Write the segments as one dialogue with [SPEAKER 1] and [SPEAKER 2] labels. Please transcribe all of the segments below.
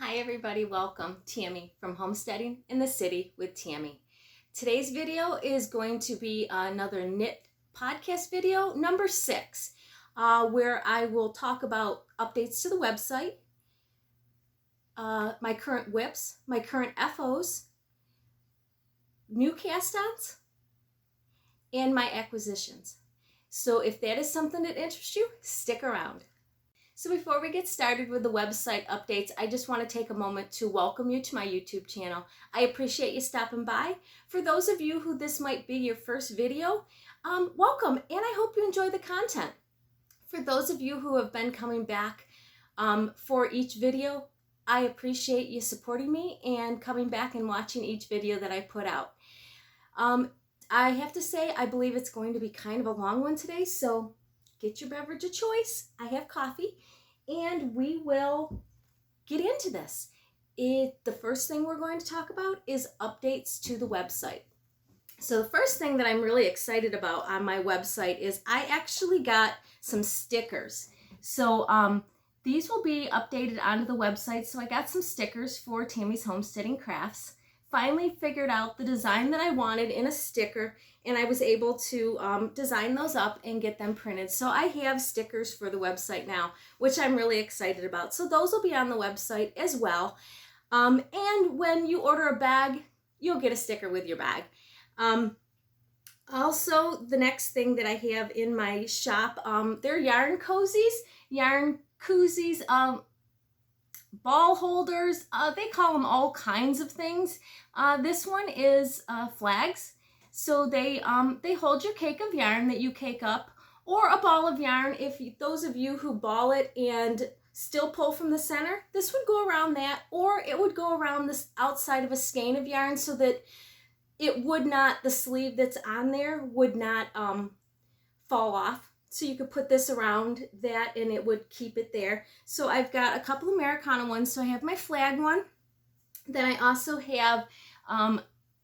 [SPEAKER 1] Hi everybody, welcome. Tammy from Homesteading in the City with Tammy. Today's video is going to be another knit podcast video, number 6, where I will talk about updates to the website, my current WIPs, my current FOs, new cast-ons, and my acquisitions. So if that is something that interests you, stick around. So before we get started with the website updates, I just want to take a moment to welcome you to my YouTube channel. I appreciate you stopping by. For those of you who this might be your first video, welcome, and I hope you enjoy the content. For those of you who have been coming back for each video, I appreciate you supporting me and coming back and watching each video that I put out. I have to say, I believe it's going to be kind of a long one today, so get your beverage of choice. I have coffee, and we will get into this. The first thing we're going to talk about is updates to the website. So the first thing that I'm really excited about on my website is I actually got some stickers. So these will be updated onto the website. So I got some stickers for Tammy's Homesteading Crafts. Finally figured out the design that I wanted in a sticker, and I was able to design those up and get them printed. So I have stickers for the website now, which I'm really excited about. So those will be on the website as well. And when you order a bag, you'll get a sticker with your bag. Also, the next thing that I have in my shop, they're yarn cozies, yarn koozies, ball holders. They call them all kinds of things. This one is flags. So they hold your cake of yarn that you cake up, or a ball of yarn. If those of you who ball it and still pull from the center, this would go around that, or it would go around this outside of a skein of yarn so that it would not, the sleeve that's on there would not fall off. So you could put this around that and it would keep it there. So I've got a couple Americana ones. So I have my flag one. Then I also have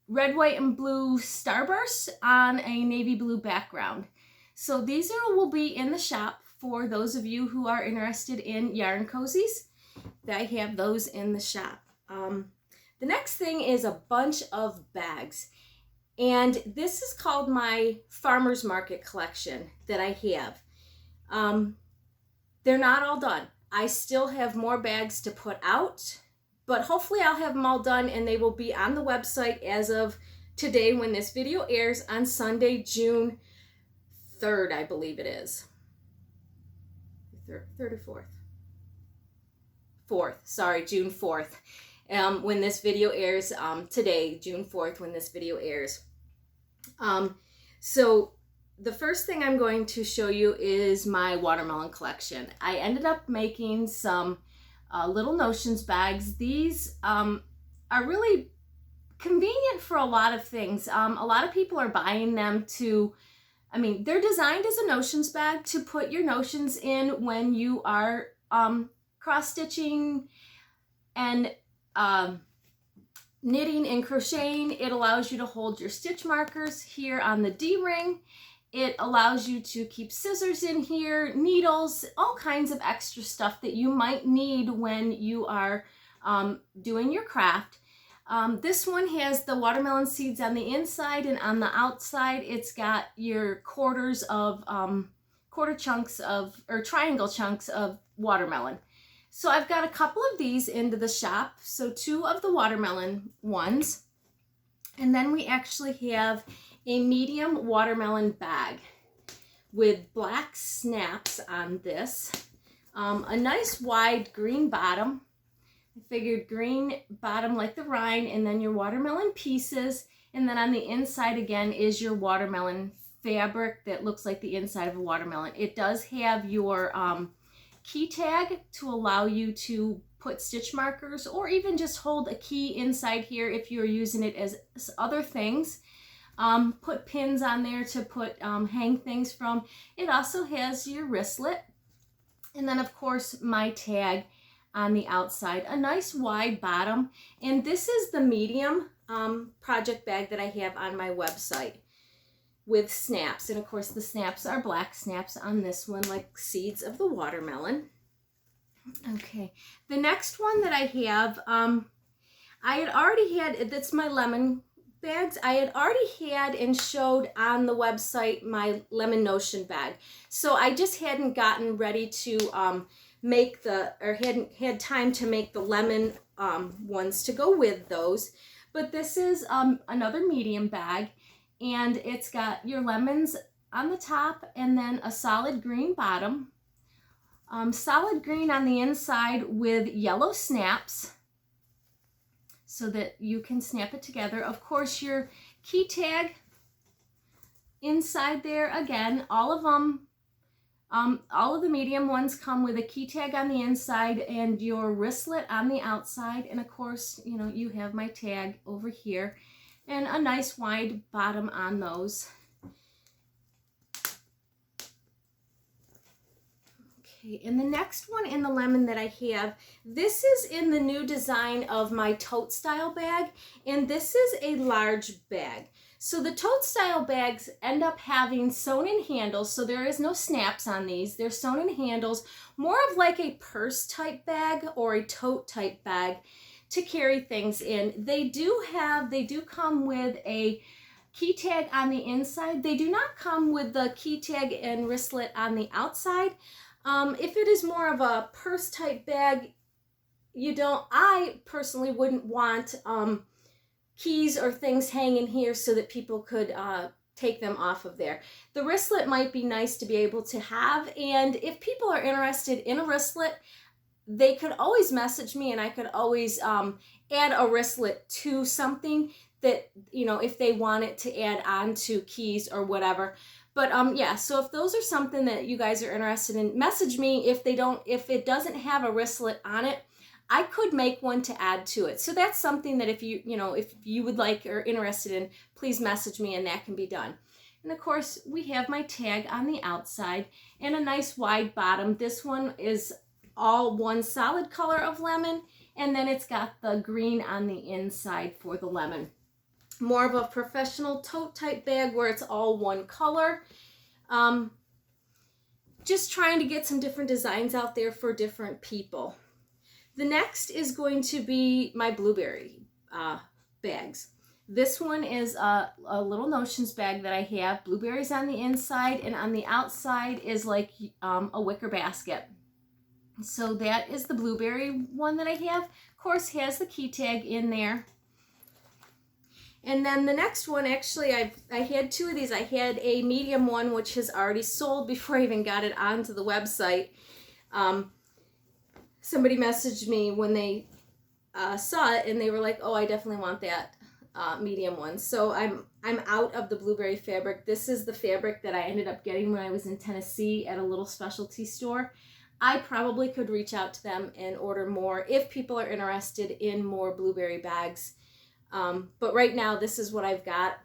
[SPEAKER 1] red, white, and blue starbursts on a navy blue background. So these will be in the shop for those of you who are interested in yarn cozies. I have those in the shop. The next thing is a bunch of bags. And this is called my Farmer's Market collection that I have. They're not all done. I still have more bags to put out, but hopefully I'll have them all done and they will be on the website as of today when this video airs on Sunday, June 3rd, I believe it is. 3rd or 4th? 4th, sorry, June 4th. When this video airs today, June 4th, when this video airs. So the first thing I'm going to show you is my watermelon collection. I ended up making some little notions bags. These are really convenient for a lot of things. A lot of people are buying them to, they're designed as a notions bag to put your notions in when you are cross-stitching and knitting and crocheting. It allows you to hold your stitch markers here on the D-ring. It allows you to keep scissors in here, needles, all kinds of extra stuff that you might need when you are doing your craft. This one has the watermelon seeds on the inside, and on the outside it's got your quarter chunks of, or triangle chunks of watermelon. So I've got a couple of these into the shop. So 2 of the watermelon ones. And then we actually have a medium watermelon bag with black snaps on this. A nice wide green bottom. I figured green bottom like the rind, and then your watermelon pieces. And then on the inside again is your watermelon fabric that looks like the inside of a watermelon. It does have your key tag to allow you to put stitch markers, or even just hold a key inside here if you're using it as other things. Put pins on there to put hang things from. It also has your wristlet, and then of course my tag on the outside. A nice wide bottom, and this is the medium project bag that I have on my website with snaps. And of course the snaps are black snaps on this one, like seeds of the watermelon. Okay, the next one that I have, I had already had, that's my lemon bags. I had already had and showed on the website my lemon notion bag. So I just hadn't gotten ready to make or hadn't had time to make the lemon ones to go with those. But this is another medium bag, and it's got your lemons on the top and then a solid green bottom. Solid green on the inside with yellow snaps so that you can snap it together. Of course, your key tag inside there, again, all of them, all of the medium ones come with a key tag on the inside and your wristlet on the outside. And of course, you know, you have my tag over here and a nice wide bottom on those. And the next one in the lemon that I have, this is in the new design of my tote style bag, and this is a large bag. So the tote style bags end up having sewn in handles, so there is no snaps on these. They're sewn in handles, more of like a purse type bag or a tote type bag to carry things in. They do come with a key tag on the inside. They do not come with the key tag and wristlet on the outside. If it is more of a purse type bag, I personally wouldn't want keys or things hanging here so that people could take them off of there. The wristlet might be nice to be able to have, and if people are interested in a wristlet, they could always message me and I could always add a wristlet to something that, you know, if they want it to add on to keys or whatever. But yeah, so if those are something that you guys are interested in, message me. If it doesn't have a wristlet on it, I could make one to add to it. So that's something that if you would like or interested in, please message me and that can be done. And of course, we have my tag on the outside and a nice wide bottom. This one is all one solid color of lemon, and then it's got the green on the inside for the lemon. More of a professional tote type bag where it's all one color. Just trying to get some different designs out there for different people. The next is going to be my blueberry bags. This one is a little notions bag that I have. Blueberries on the inside, and on the outside is like a wicker basket. So that is the blueberry one that I have. Of course, has the key tag in there. And then the next one, actually, I had two of these. I had a medium one, which has already sold before I even got it onto the website. Somebody messaged me when they saw it, and they were like, "Oh, I definitely want that medium one." So I'm out of the blueberry fabric. This is the fabric that I ended up getting when I was in Tennessee at a little specialty store. I probably could reach out to them and order more if people are interested in more blueberry bags. But right now, this is what I've got.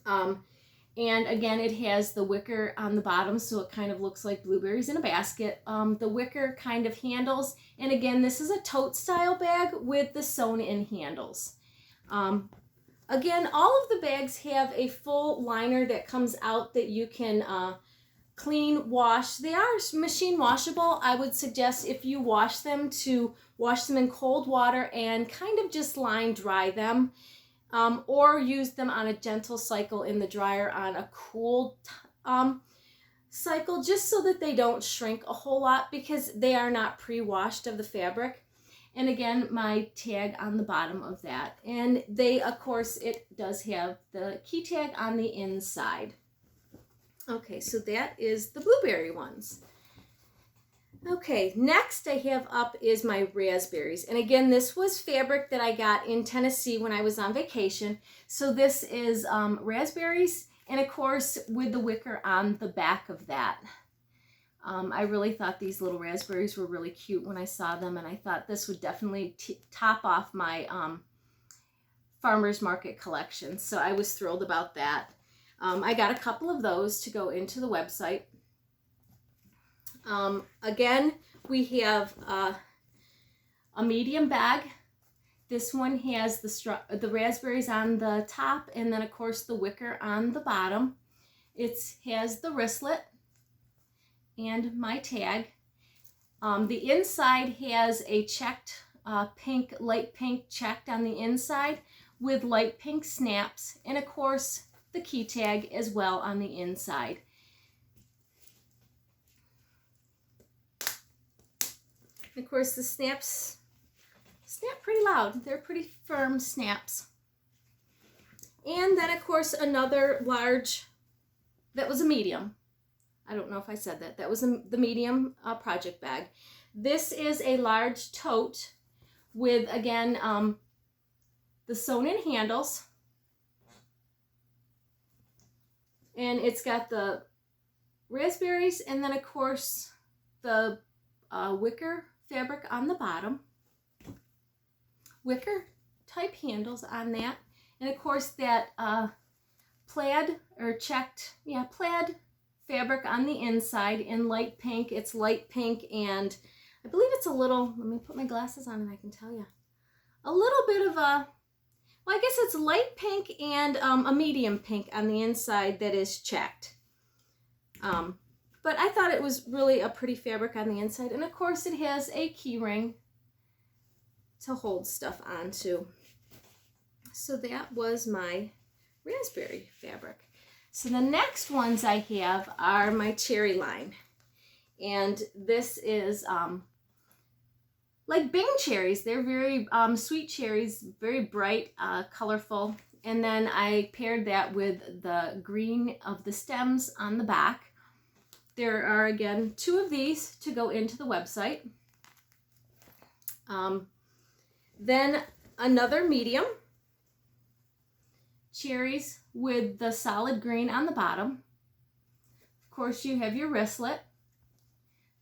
[SPEAKER 1] And again, it has the wicker on the bottom, so it kind of looks like blueberries in a basket. The wicker kind of handles. And again, this is a tote style bag with the sewn in handles. Again, all of the bags have a full liner that comes out that you can clean, wash. They are machine washable. I would suggest if you wash them to wash them in cold water and kind of just line dry them, or use them on a gentle cycle in the dryer on a cool cycle, just so that they don't shrink a whole lot because they are not pre-washed of the fabric. And again, my tag on the bottom of that. And they, of course, it does have the key tag on the inside. Okay, so that is the blueberry ones. Okay, next I have up is my raspberries. And again, this was fabric that I got in Tennessee when I was on vacation. So this is raspberries, and of course with the wicker on the back of that. I really thought these little raspberries were really cute when I saw them, and I thought this would definitely top off my farmer's market collection. So I was thrilled about that. I got a couple of those to go into the website. Again, we have a medium bag. This one has the raspberries on the top, and then of course the wicker on the bottom. It has the wristlet and my tag. The inside has a checked pink, light pink checked on the inside with light pink snaps, and of course the key tag as well on the inside. Of course the snaps snap pretty loud. They're pretty firm snaps. And then of course another large, that was a medium. I don't know if I said that. That was the medium project bag. This is a large tote with, again, the sewn-in handles. And it's got the raspberries and then, of course, the wicker fabric on the bottom. Wicker type handles on that. And, of course, that plaid or checked, plaid fabric on the inside in light pink. It's light pink, and I believe it's a little, let me put my glasses on and I can tell you, a little bit of a, well, I guess it's light pink and a medium pink on the inside that is checked. But I thought it was really a pretty fabric on the inside, and of course it has a key ring to hold stuff onto. So that was my raspberry fabric. So the next ones I have are my cherry line. And this is like Bing cherries. They're very sweet cherries, very bright, colorful. And then I paired that with the green of the stems on the back. There are, again, 2 of these to go into the website. Then another medium. Cherries with the solid green on the bottom. Of course, you have your wristlet.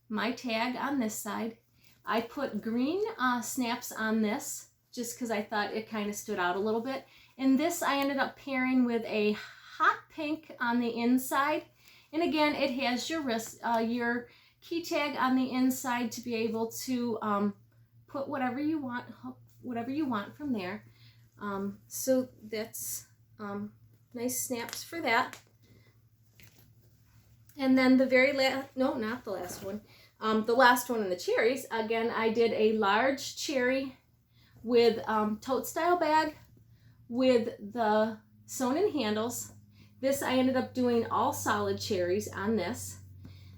[SPEAKER 1] My tag on this side. I put green snaps on this just because I thought it kind of stood out a little bit. And this I ended up pairing with a hot pink on the inside. And again, it has your key tag on the inside to be able to put whatever you want from there. So that's nice snaps for that. And then the very last, no, not the last one. The last one in the cherries, again, I did a large cherry with tote style bag with the sewn-in handles. This I ended up doing all solid cherries on this.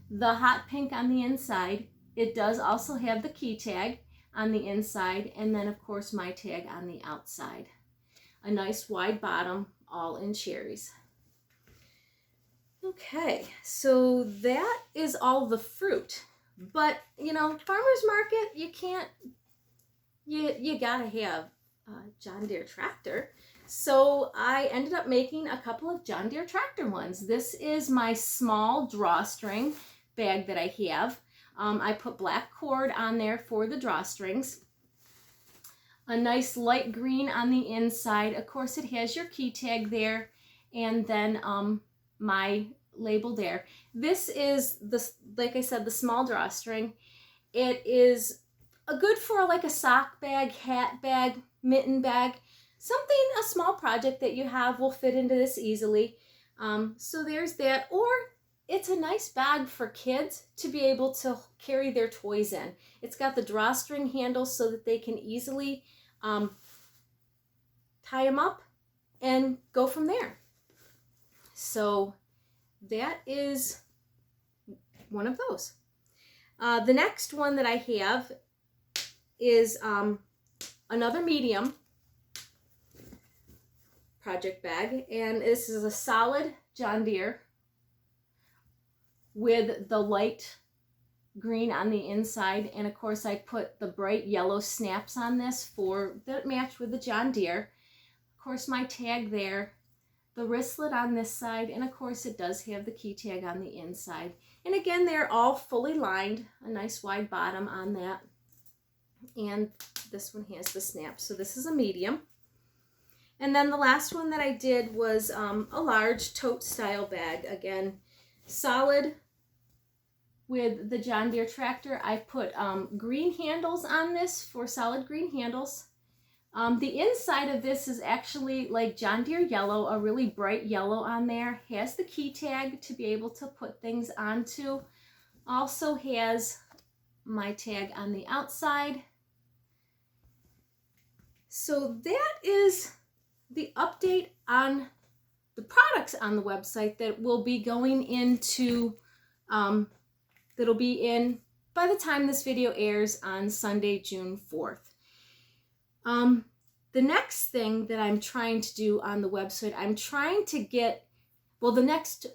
[SPEAKER 1] The hot pink on the inside. It does also have the key tag on the inside, and then of course my tag on the outside. A nice wide bottom, all in cherries. Okay, so that is all the fruit. But, you know, farmer's market, you can't, you gotta have a John Deere tractor. So I ended up making a couple of John Deere tractor ones. This is my small drawstring bag that I have. I put black cord on there for the drawstrings. A nice light green on the inside. Of course, it has your key tag there, and then my label there. This is, like I said, the small drawstring. It is good for like a sock bag, hat bag, mitten bag. Something, a small project that you have will fit into this easily. So there's that. Or it's a nice bag for kids to be able to carry their toys in. It's got the drawstring handles so that they can easily tie them up and go from there. So that is one of those. The next one that I have is another medium project bag, and this is a solid John Deere with the light green on the inside, and of course I put the bright yellow snaps on this for that match with the John Deere. Of course my tag there, the wristlet on this side, and of course it does have the key tag on the inside. And again, they're all fully lined, a nice wide bottom on that. And this one has the snap, so this is a medium. And then the last one that I did was a large tote style bag. Again, solid with the John Deere tractor. I put green handles on this for solid green handles. The inside of this is actually like John Deere yellow, a really bright yellow on there. Has the key tag to be able to put things onto. Also has my tag on the outside. So that is the update on the products on the website that will be going into, that'll be in by the time this video airs on Sunday, June 4th. The next thing that I'm trying to do on the website, I'm trying to get, well, the next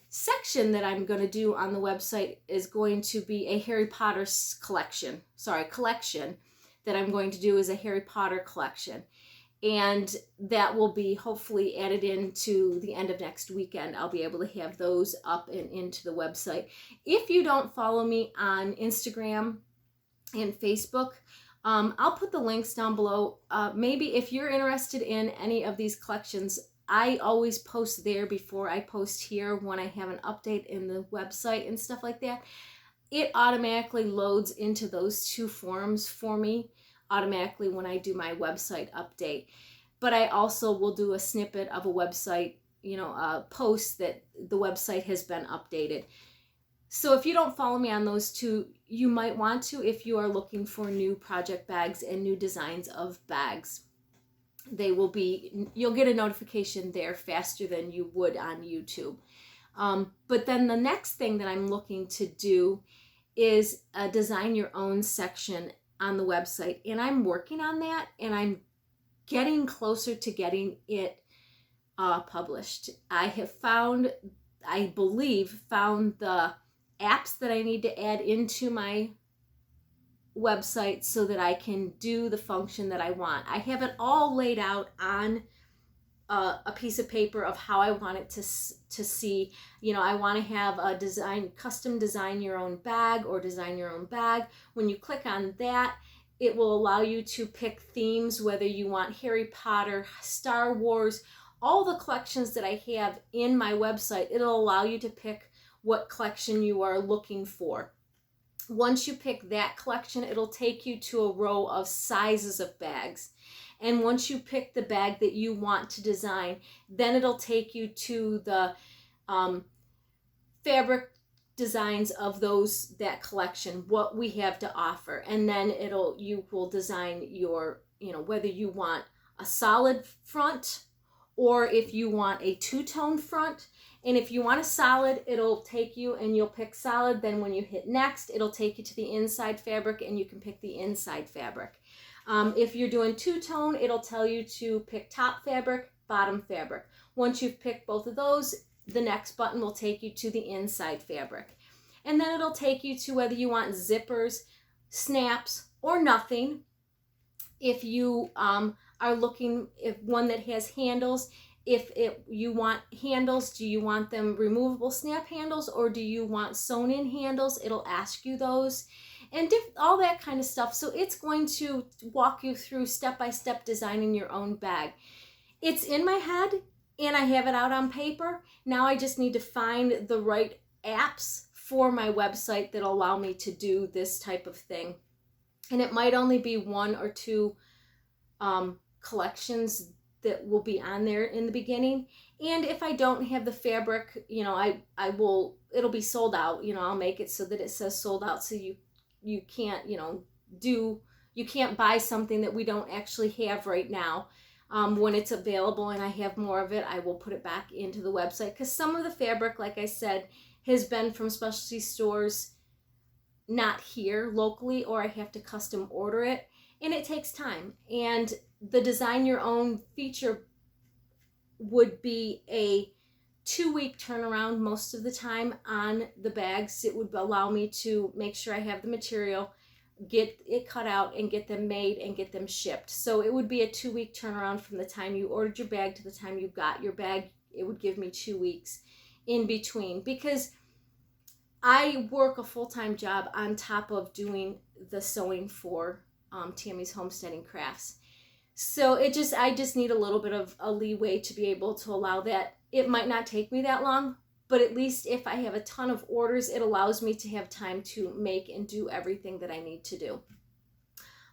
[SPEAKER 1] section that I'm going to do on the website is going to be a Harry Potter collection that I'm going to do is a Harry Potter collection. And that will be hopefully added into the end of next weekend. I'll be able to have those up and into the website. If you don't follow me on Instagram and Facebook, I'll put the links down below. Maybe if you're interested in any of these collections, I always post there before I post here when I have an update in the website and stuff like that. It automatically loads into those two forums for me automatically when I do my website update. But I also will do a snippet of a website, a post that the website has been updated. So if you don't follow me on those two, you might want to if you are looking for new project bags and new designs of bags. You'll get a notification there faster than you would on YouTube. But then the next thing that I'm looking to do is a design your own section on the website. And I'm working on that, and I'm getting closer to getting it published. I have found the apps that I need to add into my website so that I can do the function that I want. I have it all laid out on a piece of paper of how I want it to see. I want to have a custom design your own bag or design your own bag. When you click on that, it will allow you to pick themes, whether you want Harry Potter, Star Wars, all the collections that I have in my website. It'll allow you to pick what collection you are looking for. Once you pick that collection, it'll take you to a row of sizes of bags. And once you pick the bag that you want to design, then it'll take you to the fabric designs of that collection, what we have to offer. And then you will design your, whether you want a solid front or if you want a two-tone front. And if you want a solid, it'll take you and you'll pick solid. Then when you hit next, it'll take you to the inside fabric and you can pick the inside fabric. If you're doing two-tone, it'll tell you to pick top fabric, bottom fabric. Once you've picked both of those, the next button will take you to the inside fabric. And then it'll take you to whether you want zippers, snaps, or nothing. If you are looking if one that has handles, you want handles, do you want them removable snap handles or do you want sewn in handles? It'll ask you those and all that kind of stuff. So it's going to walk you through step-by-step designing your own bag. It's in my head and I have it out on paper. Now I just need to find the right apps for my website that allow me to do this type of thing. And it might only be one or two collections that will be on there in the beginning. And if I don't have the fabric, it'll be sold out. I'll make it so that it says sold out, so you can't, you can't buy something that we don't actually have right now. When it's available and I have more of it, I will put it back into the website, because some of the fabric, like I said, has been from specialty stores not here locally, or I have to custom order it, and it takes time. And the design your own feature would be a 2-week turnaround most of the time on the bags. It would allow me to make sure I have the material, get it cut out, and get them made and get them shipped. So it would be a 2-week turnaround from the time you ordered your bag to the time you got your bag. It would give me 2 weeks in between, because I work a full-time job on top of doing the sewing for Tammy's Homesteading Crafts. So I just need a little bit of a leeway to be able to allow that. It might not take me that long, but at least if I have a ton of orders, it allows me to have time to make and do everything that I need to do.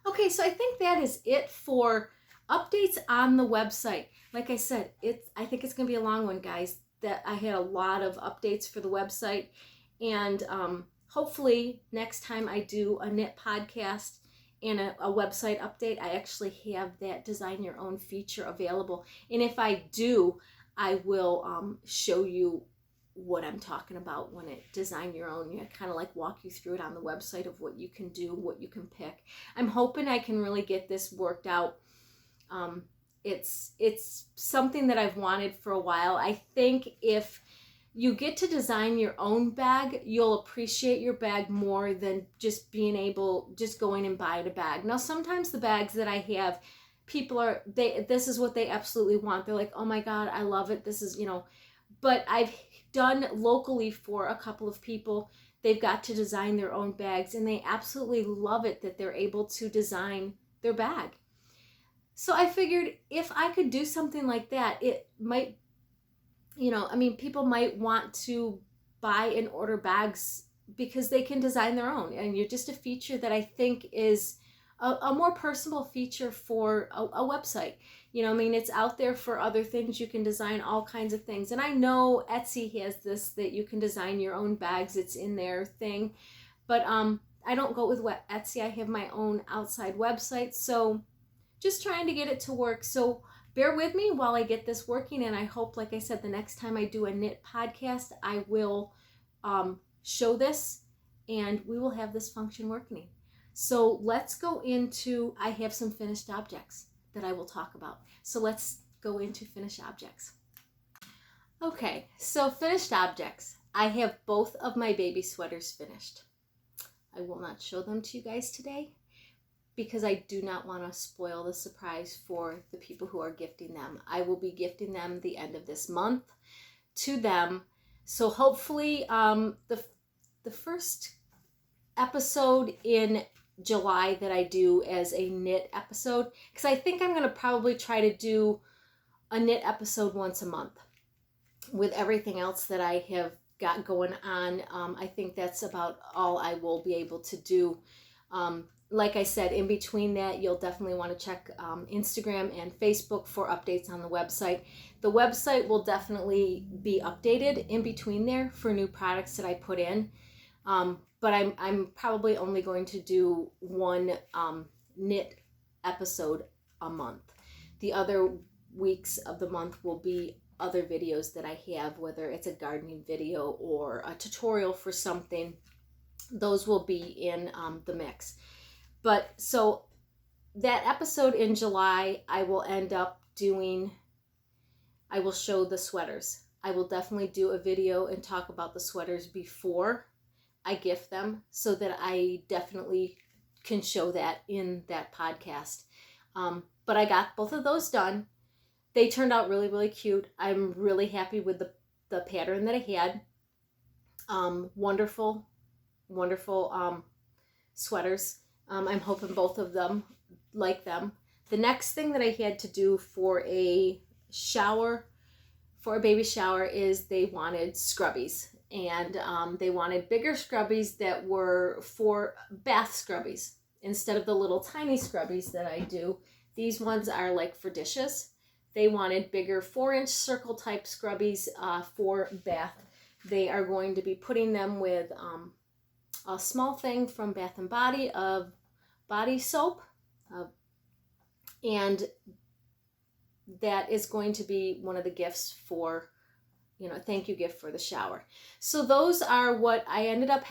[SPEAKER 1] Okay, so I think that is it for updates on the website. Like I said, I think it's going to be a long one, guys. That I had a lot of updates for the website, and hopefully next time I do a knit podcast and a website update, I actually have that design your own feature available. And if I do, I will show you what I'm talking about when it design your own. You kind of like walk you through it on the website of what you can do, what you can pick. I'm hoping I can really get this worked out. It's something that I've wanted for a while. I think if you get to design your own bag, you'll appreciate your bag more than just being able, just going and buying a bag. Now, sometimes the bags that I have, people this is what they absolutely want. They're like, oh my God, I love it. This is, but I've done locally for a couple of people. They've got to design their own bags and they absolutely love it that they're able to design their bag. So I figured if I could do something like that, it might, people might want to buy and order bags because they can design their own. And you're just a feature that I think is a more personal feature for a website. It's out there for other things. You can design all kinds of things. And I know Etsy has this, that you can design your own bags. It's in their thing. But I don't go with Etsy. I have my own outside website. So just trying to get it to work. So bear with me while I get this working. And I hope, like I said, the next time I do a knit podcast, I will show this and we will have this function working. So let's go into, I have some finished objects that I will talk about. So let's go into finished objects. Okay, so finished objects. I have both of my baby sweaters finished. I will not show them to you guys today because I do not want to spoil the surprise for the people who are gifting them. I will be gifting them the end of this month to them. So hopefully the first episode in July that I do as a knit episode, because I think I'm going to probably try to do a knit episode once a month with everything else that I have got going on. I think that's about all I will be able to do. Like I said, in between that, you'll definitely want to check Instagram and Facebook for updates on the website. The website will definitely be updated in between there for new products that I put in. But I'm probably only going to do one knit episode a month. The other weeks of the month will be other videos that I have, whether it's a gardening video or a tutorial for something. Those will be in the mix. But so that episode in July, I will end up doing, I will show the sweaters. I will definitely do a video and talk about the sweaters before I gift them so that I definitely can show that in that podcast. But I got both of those done. They turned out really, really cute. I'm really happy with the pattern that I had. Wonderful, wonderful sweaters. I'm hoping both of them like them. The next thing that I had to do for a shower, for a baby shower, is they wanted scrubbies. And they wanted bigger scrubbies that were for bath scrubbies. Instead of the little tiny scrubbies that I do, these ones are like for dishes. They wanted bigger 4-inch circle type scrubbies for bath. They are going to be putting them with a small thing from Bath & Body of body soap. And that is going to be one of the gifts for, thank you gift for the shower. So those are what I ended up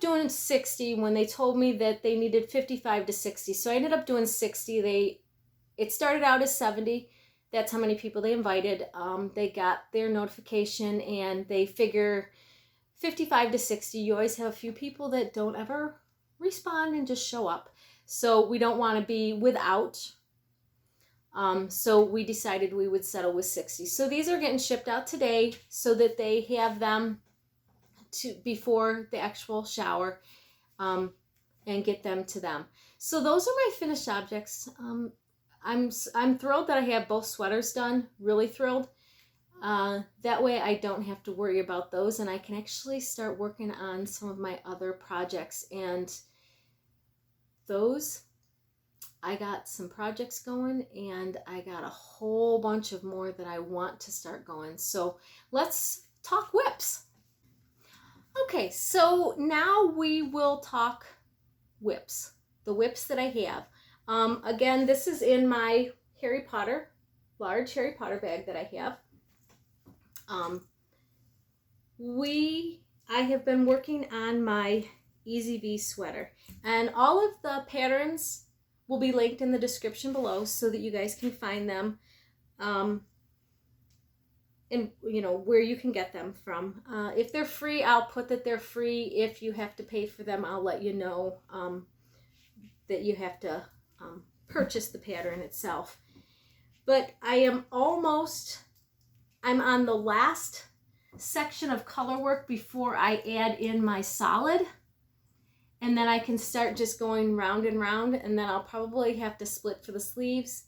[SPEAKER 1] doing 60 when they told me that they needed 55 to 60. So I ended up doing 60. It started out as 70. That's how many people they invited. They got their notification and they figure 55 to 60. You always have a few people that don't ever respond and just show up. So we don't want to be without. So we decided we would settle with 60. So these are getting shipped out today so that they have them before the actual shower and get them to them. So those are my finished objects. I'm thrilled that I have both sweaters done, really thrilled. That way I don't have to worry about those and I can actually start working on some of my other projects. And those, I got some projects going and I got a whole bunch of more that I want to start going. So let's talk WIPs. Okay, so now we will talk WIPs, the WIPs that I have. Again, this is in my Harry Potter, large Harry Potter bag that I have. I have been working on my Easy V sweater, and all of the patterns will be linked in the description below so that you guys can find them, and you know where you can get them from. If they're free, I'll put that they're free. If you have to pay for them, I'll let you know that you have to purchase the pattern itself. But I'm on the last section of color work before I add in my solid, and then I can start just going round and round, and then I'll probably have to split for the sleeves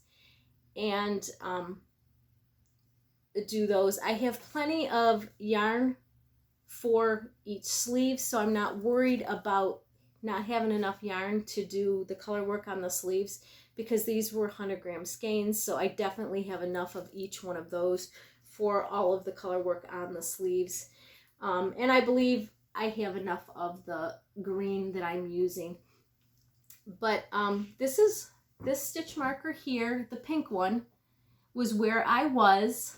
[SPEAKER 1] and do those. I have plenty of yarn for each sleeve, so I'm not worried about not having enough yarn to do the color work on the sleeves, because these were 100-gram skeins, so I definitely have enough of each one of those for all of the color work on the sleeves. And I believe I have enough of the green that I'm using. But this stitch marker here, the pink one, was where I was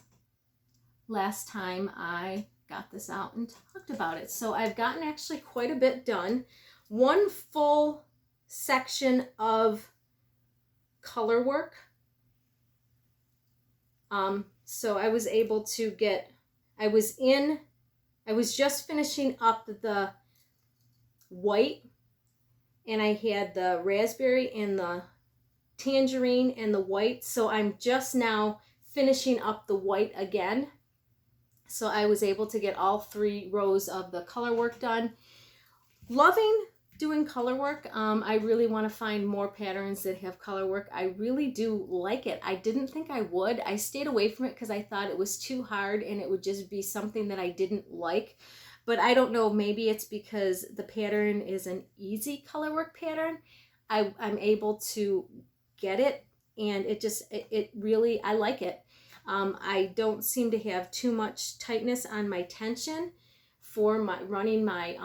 [SPEAKER 1] last time I got this out and talked about it. So I've gotten actually quite a bit done. One full section of color work. So I was able to get, I was just finishing up the white, and I had the raspberry and the tangerine and the white. So I'm just now finishing up the white again. So I was able to get all 3 rows of the color work done. Loving doing color work. I really want to find more patterns that have color work. I really do like it. I didn't think I would. I stayed away from it because I thought it was too hard and it would just be something that I didn't like. But I don't know, maybe it's because the pattern is an easy color work pattern. I'm able to get it, and it really, I like it. I don't seem to have too much tightness on my tension for running my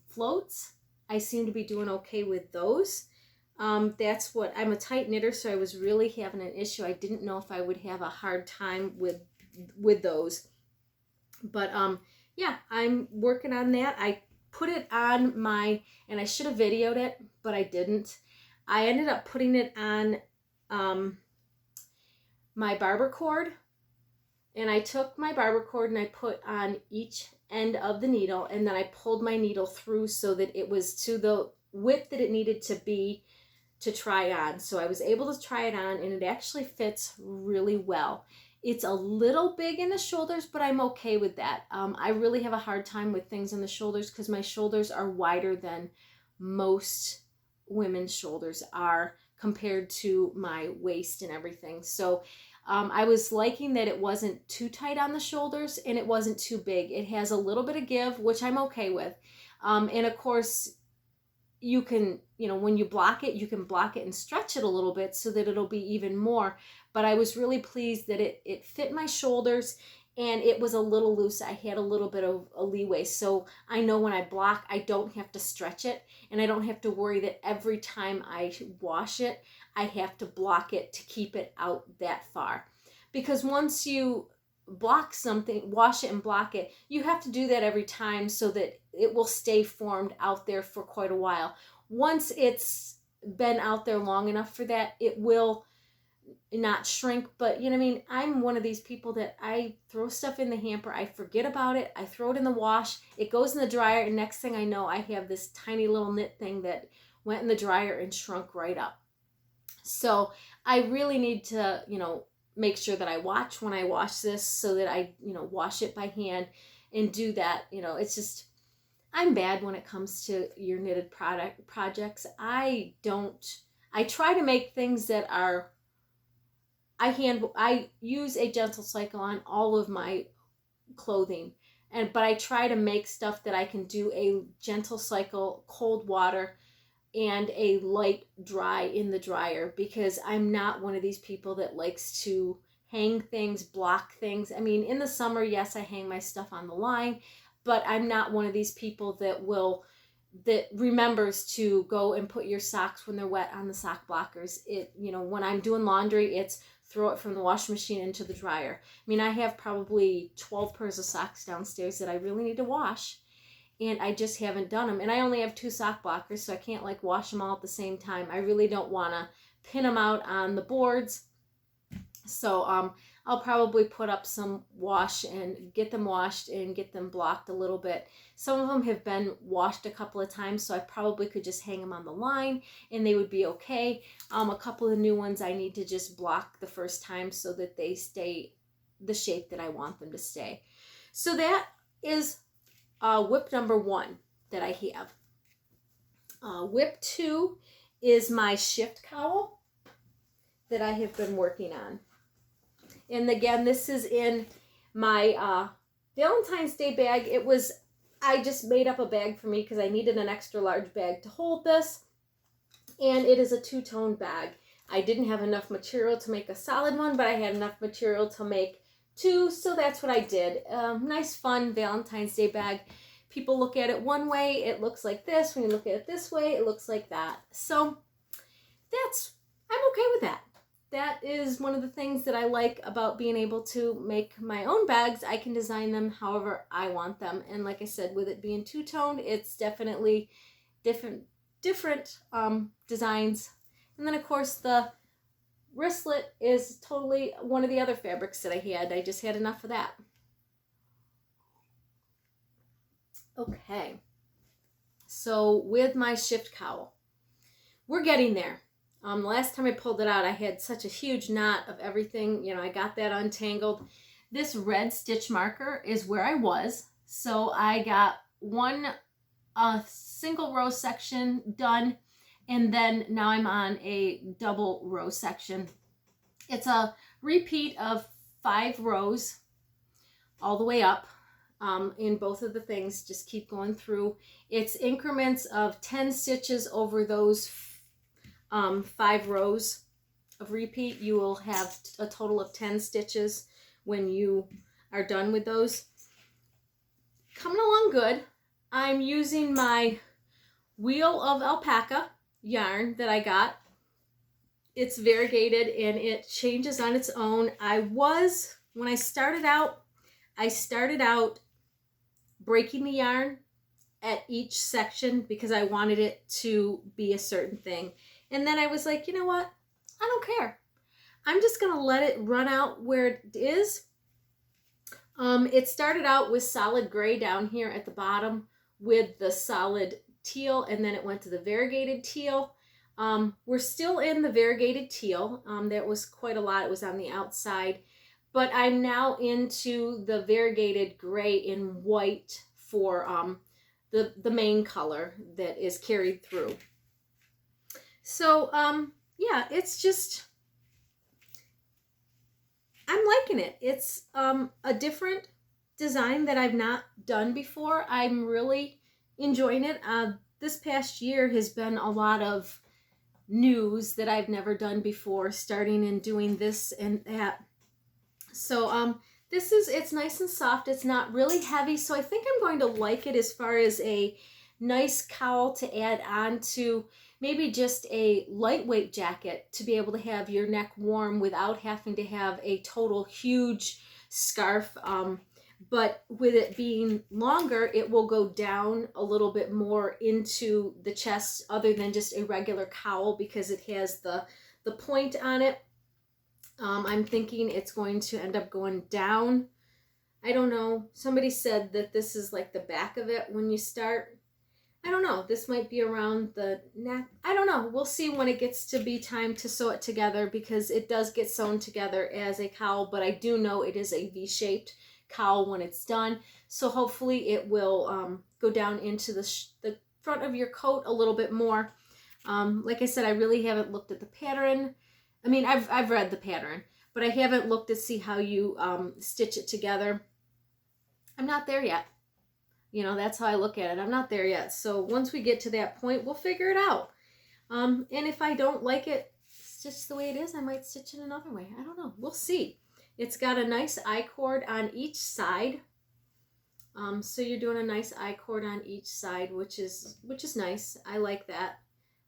[SPEAKER 1] floats. I seem to be doing okay with those. That's what, I'm a tight knitter, so I was really having an issue. I didn't know if I would have a hard time with those. But yeah, I'm working on that. I put it on and I should have videoed it, but I didn't. I ended up putting it on my barber cord, and I took my barber cord and I put on each end of the needle, and then I pulled my needle through so that it was to the width that it needed to be to try on. So I was able to try it on, and it actually fits really well. It's a little big in the shoulders, but I'm okay with that. I really have a hard time with things in the shoulders because my shoulders are wider than most women's shoulders are compared to my waist and everything. So I was liking that it wasn't too tight on the shoulders and it wasn't too big. It has a little bit of give, which I'm okay with. And of course, you can, when you block it, you can block it and stretch it a little bit so that it'll be even more. But I was really pleased that it fit my shoulders, and it was a little loose. I had a little bit of a leeway. So I know when I block, I don't have to stretch it, and I don't have to worry that every time I wash it, I have to block it to keep it out that far. Because once you block something, wash it and block it, you have to do that every time so that it will stay formed out there for quite a while. Once it's been out there long enough for that, it will not shrink. But you know what I mean, I'm one of these people that I throw stuff in the hamper, I forget about it, I throw it in the wash, it goes in the dryer, and next thing I know, I have this tiny little knit thing that went in the dryer and shrunk right up. So I really need to, make sure that I watch when I wash this so that I, wash it by hand and do that. It's just, I'm bad when it comes to your knitted projects. I try to make things that are, I use a gentle cycle on all of my clothing, but I try to make stuff that I can do a gentle cycle, cold water, and a light dry in the dryer, because I'm not one of these people that likes to hang things, block things. I mean, in the summer, yes, I hang my stuff on the line, but I'm not one of these people that remembers to go and put your socks when they're wet on the sock blockers. When I'm doing laundry, it's throw it from the washing machine into the dryer. I mean, I have probably 12 pairs of socks downstairs that I really need to wash, and I just haven't done them. And I only have 2 sock blockers, so I can't like wash them all at the same time. I really don't want to pin them out on the boards. So I'll probably put up some wash and get them washed and get them blocked a little bit. Some of them have been washed a couple of times, so I probably could just hang them on the line and they would be okay. A couple of new ones I need to just block the first time so that they stay the shape that I want them to stay. So that is WIP number 1 that I have. WIP 2 is my shift cowl that I have been working on. And again, this is in my Valentine's Day bag. I just made up a bag for me because I needed an extra large bag to hold this. And it is a 2-tone bag. I didn't have enough material to make a solid one, but I had enough material to make 2. So that's what I did. Nice, fun Valentine's Day bag. People look at it one way, it looks like this. When you look at it this way, it looks like that. So I'm okay with that. That is one of the things that I like about being able to make my own bags. I can design them however I want them. And like I said, with it being 2-toned, it's definitely different designs. And then of course the wristlet is totally one of the other fabrics that I had. I just had enough of that. Okay. So with my shift cowl, we're getting there. The last time I pulled it out, I had such a huge knot of everything. I got that untangled. This red stitch marker is where I was. So I got one single row section done, and then now I'm on a double row section. It's a repeat of 5 rows all the way up in both of the things. Just keep going through. It's increments of 10 stitches over those 5 rows of repeat. You will have a total of 10 stitches when you are done with those. Coming along good. I'm using my Wheel of Alpaca yarn that I got. It's variegated and it changes on its own. When I started out breaking the yarn at each section because I wanted it to be a certain thing. And then I was like, you know what? I don't care. I'm just going to let it run out where it is. It started out with solid gray down here at the bottom with the solid teal, and then it went to the variegated teal. We're still in the variegated teal. That was quite a lot. It was on the outside. But I'm now into the variegated gray and white for the main color that is carried through. So, yeah, it's just, I'm liking it. It's a different design that I've not done before. I'm really enjoying it. This past year has been a lot of news that I've never done before, starting and doing this and that. So, it's nice and soft. It's not really heavy, so I think I'm going to like it as far as a nice cowl to add on to maybe just a lightweight jacket to be able to have your neck warm without having to have a total huge scarf. But with it being longer, it will go down a little bit more into the chest other than just a regular cowl because it has the point on it. I'm thinking it's going to end up going down. I don't know. Somebody said that this is like the back of it when you start. I don't know. This might be around the neck. I don't know. We'll see when it gets to be time to sew it together because it does get sewn together as a cowl, but I do know it is a V-shaped cowl when it's done. So hopefully it will go down into the front of your coat a little bit more. Like I said, I really haven't looked at the pattern. I mean, I've read the pattern, but I haven't looked to see how you stitch it together. I'm not there yet. That's how I look at it. I'm not there yet. So once we get to that point, we'll figure it out. And if I don't like it stitched the way it is, I might stitch it another way. I don't know. We'll see. It's got a nice I-cord on each side. So you're doing a nice I-cord on each side, which is nice. I like that.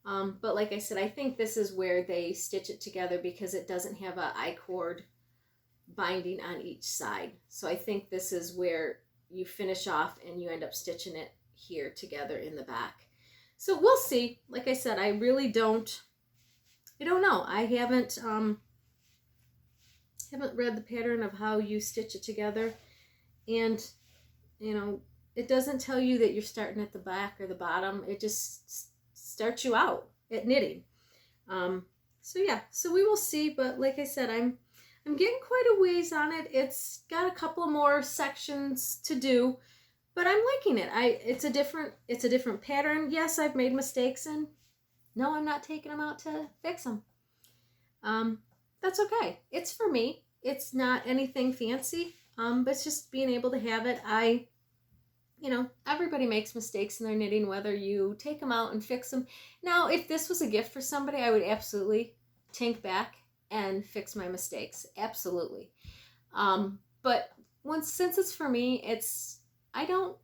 [SPEAKER 1] But like I said, I think this is where they stitch it together because it doesn't have a I-cord binding on each side. So I think this is where you finish off and you end up stitching it here together in the back. So we'll see. Like I said, I really don't know. I haven't read the pattern of how you stitch it together, and you know, it doesn't tell you that you're starting at the back or the bottom. It just starts you out at knitting. So yeah, so we will see. But like I said, I'm getting quite a ways on it. It's got a couple more sections to do, but I'm liking it. It's a different pattern. Yes, I've made mistakes, and no, I'm not taking them out to fix them. That's okay. It's for me. It's not anything fancy, but it's just being able to have it. Everybody makes mistakes in their knitting, whether you take them out and fix them. Now, if this was a gift for somebody, I would absolutely take back and fix my mistakes. Absolutely. But since it's for me, it's a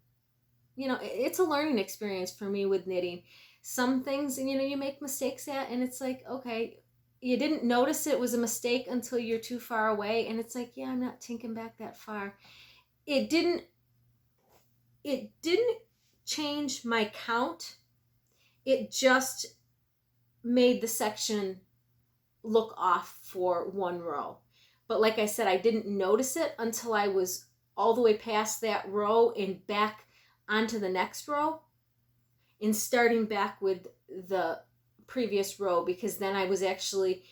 [SPEAKER 1] learning experience for me with knitting. Some things, you make mistakes at, and it's like, okay, you didn't notice it was a mistake until you're too far away, and it's like, yeah, I'm not tinking back that far. It didn't change my count. It just made the section look off for one row. But like I said, I didn't notice it until I was all the way past that row and back onto the next row and starting back with the previous row, because then I was actually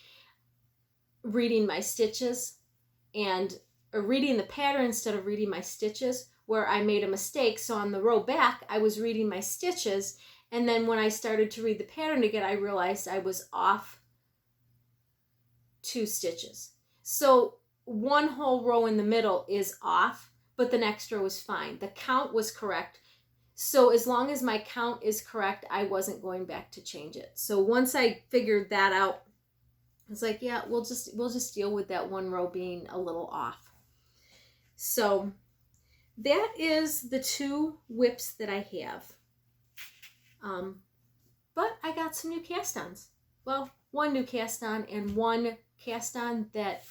[SPEAKER 1] reading my stitches or reading the pattern instead of reading my stitches, where I made a mistake. So on the row back, I was reading my stitches, and then when I started to read the pattern again, I realized I was off 2 stitches. So one whole row in the middle is off, but the next row is fine. The count was correct. So as long as my count is correct, I wasn't going back to change it. So once I figured that out, it's like, yeah, we'll just deal with that one row being a little off. So that is the 2 WIPs that I have. But I got some new cast-ons. Well, one new cast-on and one cast-on that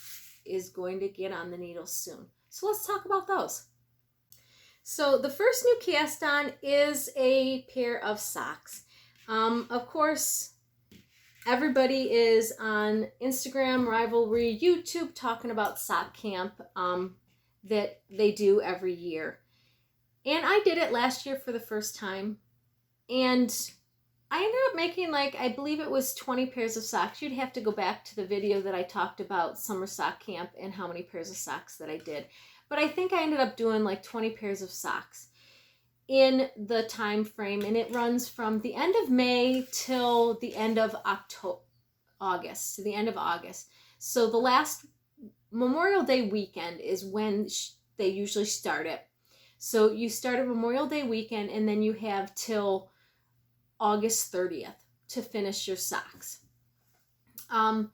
[SPEAKER 1] is going to get on the needle soon. So let's talk about those. So the first new cast-on is a pair of socks. Of course, everybody is on Instagram, Rivalry, YouTube talking about sock camp that they do every year. And I did it last year for the first time. And I ended up making, I believe it was 20 pairs of socks. You'd have to go back to the video that I talked about summer sock camp and how many pairs of socks that I did. But I think I ended up doing 20 pairs of socks in the time frame, and it runs from the end of May till the end of August, to the end of August. So the last Memorial Day weekend is when they usually start it. So you start at Memorial Day weekend, and then you have till August 30th to finish your socks. And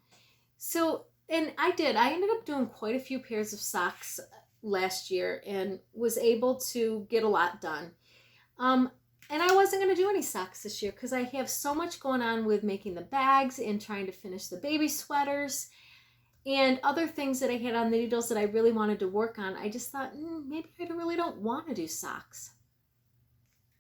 [SPEAKER 1] I ended up doing quite a few pairs of socks last year and was able to get a lot done. And I wasn't going to do any socks this year because I have so much going on with making the bags and trying to finish the baby sweaters and other things that I had on the needles that I really wanted to work on. I just thought, maybe I really don't want to do socks.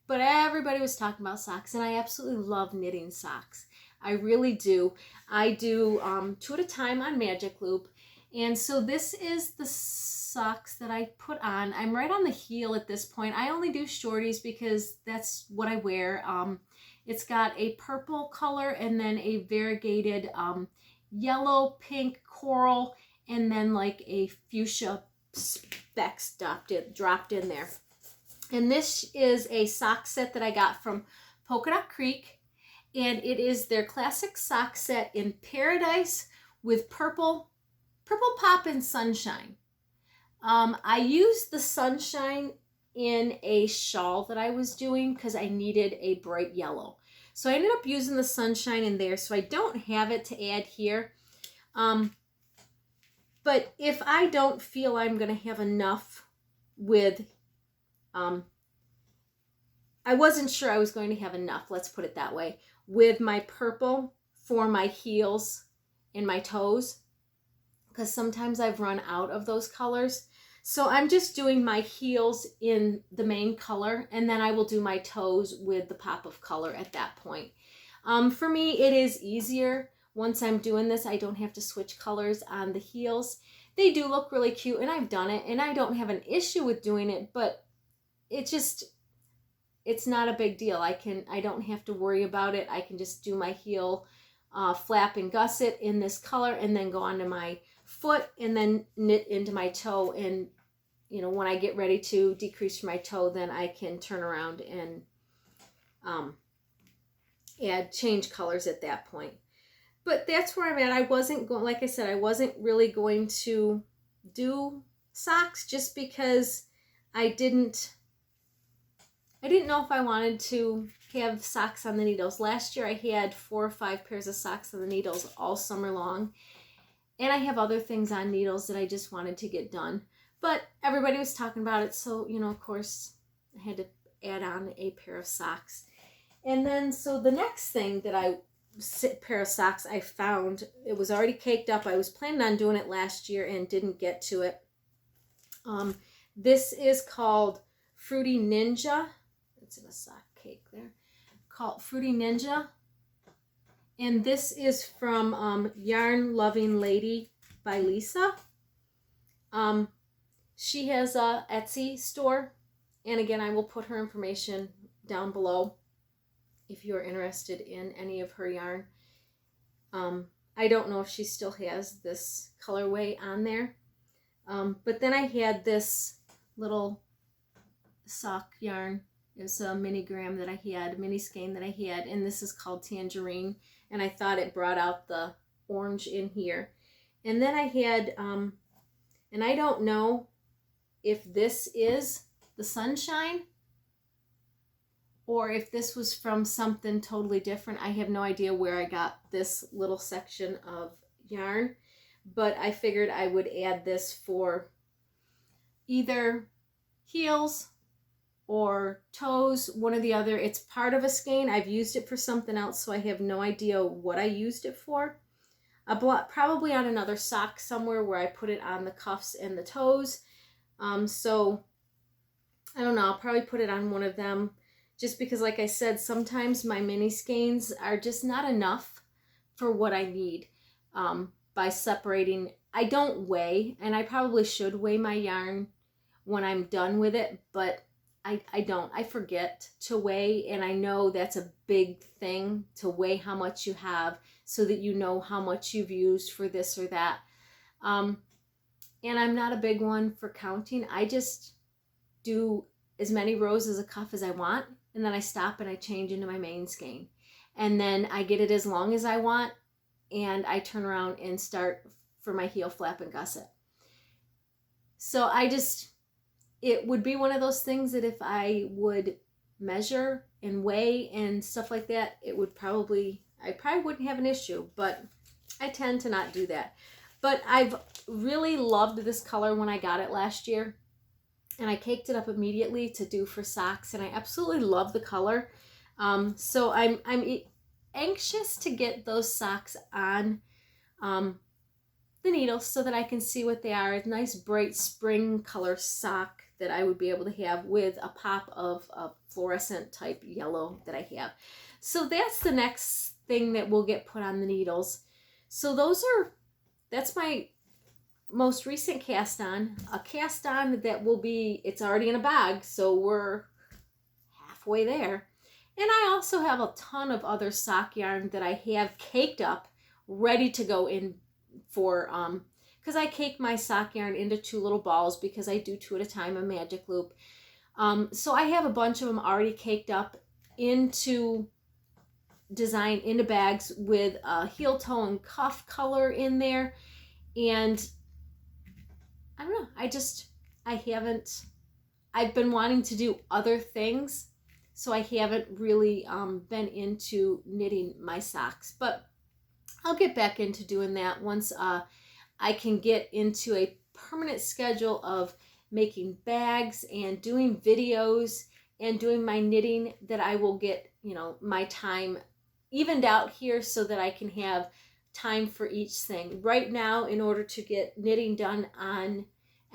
[SPEAKER 1] But everybody was talking about socks, and I absolutely love knitting socks. I really do. I do 2 at a time on Magic Loop. And so this is the socks that I put on. I'm right on the heel at this point. I only do shorties because that's what I wear. It's got a purple color and then a variegated yellow, pink, coral, and then a fuchsia speck dropped in there. And this is a sock set that I got from Polka Dot Creek, and it is their classic sock set in Paradise with purple pop and sunshine. I used the sunshine in a shawl that I was doing because I needed a bright yellow. So I ended up using the sunshine in there, so I don't have it to add here. But if I don't feel I'm going to have enough with I wasn't sure I was going to have enough, let's put it that way, with my purple for my heels and my toes, because sometimes I've run out of those colors. So I'm just doing my heels in the main color, and then I will do my toes with the pop of color at that point. For me, it is easier. Once I'm doing this, I don't have to switch colors on the heels. They do look really cute, and I've done it, and I don't have an issue with doing it, but it's not a big deal. I don't have to worry about it. I can just do my heel flap and gusset in this color, and then go onto my foot and then knit into my toe. And you know, when I get ready to decrease my toe, then I can turn around and change colors at that point. But that's where I'm at. I wasn't going, like I said, I wasn't really going to do socks just because I didn't know if I wanted to have socks on the needles. Last year I had 4 or 5 pairs of socks on the needles all summer long. And I have other things on needles that I just wanted to get done. But everybody was talking about it, so, you know, of course, I had to add on a pair of socks. And then, so the next thing that pair of socks I found, it was already caked up. I was planning on doing it last year and didn't get to it. This is called Fruity Ninja. It's in a sock cake there. Called Fruity Ninja. And this is from Yarn Loving Lady by Lisa. She has a Etsy store. And again, I will put her information down below if you're interested in any of her yarn. I don't know if she still has this colorway on there. But then I had this little sock yarn. It was a mini gram that I had, mini skein that I had, and this is called Tangerine. And I thought it brought out the orange in here. And then I had, and I don't know if this is the Sunshine or if this was from something totally different. I have no idea where I got this little section of yarn, but I figured I would add this for either heels or toes, one or the other. It's part of a skein. I've used it for something else, so I have no idea what I used it for. Probably on another sock somewhere where I put it on the cuffs and the toes. So I don't know, I'll probably put it on one of them, just because, like I said, sometimes my mini skeins are just not enough for what I need. By separating, I don't weigh, and I probably should weigh my yarn when I'm done with it, but I don't. I forget to weigh, and I know that's a big thing, to weigh how much you have so that you know how much you've used for this or that. And I'm not a big one for counting. I just do as many rows as a cuff as I want, and then I stop and I change into my main skein. And then I get it as long as I want, and I turn around and start for my heel flap and gusset. So it would be one of those things that if I would measure and weigh and stuff like that, I probably wouldn't have an issue, but I tend to not do that. But I've really loved this color when I got it last year, and I caked it up immediately to do for socks, and I absolutely love the color. So I'm anxious to get those socks on the needle so that I can see what they are. A nice bright spring color sock that I would be able to have with a pop of a fluorescent type yellow that I have. So that's the next thing that will get put on the needles. So that's my most recent cast on. A cast on that will be, it's already in a bag, so we're halfway there. And I also have a ton of other sock yarn that I have caked up, ready to go in for, because I cake my sock yarn into 2 little balls because I do 2 at a time, a magic loop. So I have a bunch of them already caked up into into bags with a heel, toe, and cuff color in there. And I don't know, I've been wanting to do other things, so I haven't really been into knitting my socks, but I'll get back into doing that once I can get into a permanent schedule of making bags and doing videos and doing my knitting that I will get, you know, my time evened out here so that I can have time for each thing. Right now, in order to get knitting done on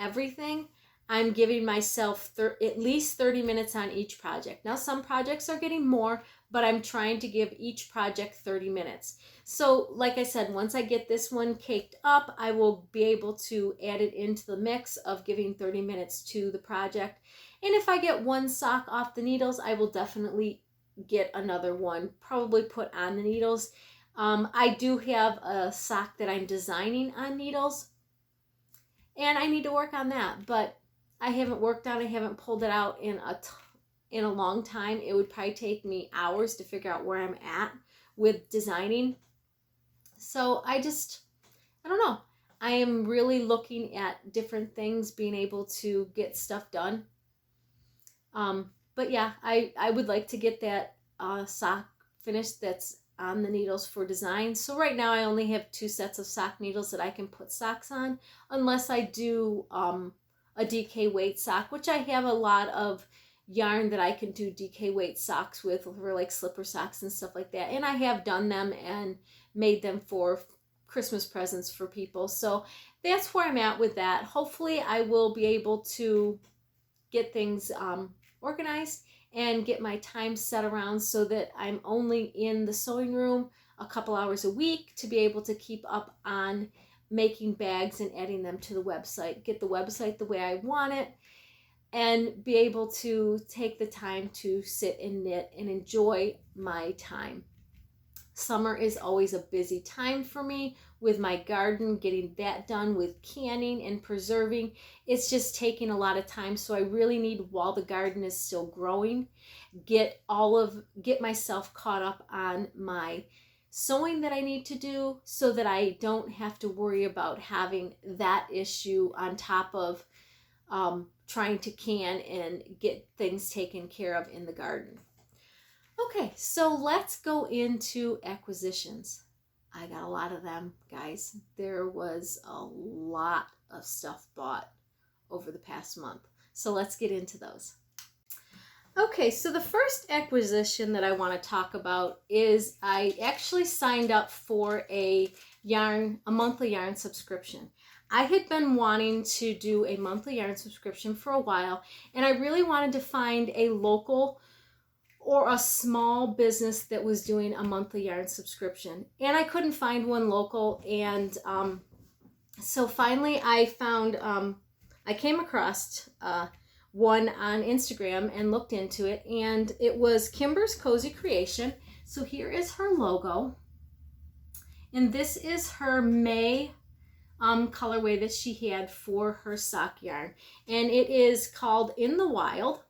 [SPEAKER 1] everything, I'm giving myself at least 30 minutes on each project. Now, some projects are getting more, but I'm trying to give each project 30 minutes. So like I said, once I get this one caked up, I will be able to add it into the mix of giving 30 minutes to the project. And if I get one sock off the needles, I will definitely get another one, probably put on the needles. I do have a sock that I'm designing on needles, and I need to work on that, but I haven't worked on it, I haven't pulled it out in a long time. It would probably take me hours to figure out where I'm at with designing. So I don't know. I am really looking at different things, being able to get stuff done. But yeah, I would like to get that sock finished that's on the needles for design. So right now I only have 2 sets of sock needles that I can put socks on, unless I do a DK weight sock, which I have a lot of yarn that I can do DK weight socks with, for like slipper socks and stuff like that. And I have done them and made them for Christmas presents for people. So that's where I'm at with that. Hopefully I will be able to get things organized and get my time set around so that I'm only in the sewing room a couple hours a week to be able to keep up on making bags and adding them to the website, get the website the way I want it, and be able to take the time to sit and knit and enjoy my time. Summer is always a busy time for me with my garden, getting that done with canning and preserving. It's just taking a lot of time, so I really need, while the garden is still growing, get myself caught up on my sewing that I need to do so that I don't have to worry about having that issue on top of trying to can and get things taken care of in the garden. Okay, so let's go into acquisitions. I got a lot of them, guys. There was a lot of stuff bought over the past month. So let's get into those. Okay, so the first acquisition that I want to talk about is I actually signed up for a monthly yarn subscription. I had been wanting to do a monthly yarn subscription for a while, and I really wanted to find a local or a small business that was doing a monthly yarn subscription. And I couldn't find one local, and so finally I found, I came across one on Instagram and looked into it, and it was Kimbers Cozy Creation. So here is her logo, and this is her May colorway that she had for her sock yarn, and it is called In the Wild.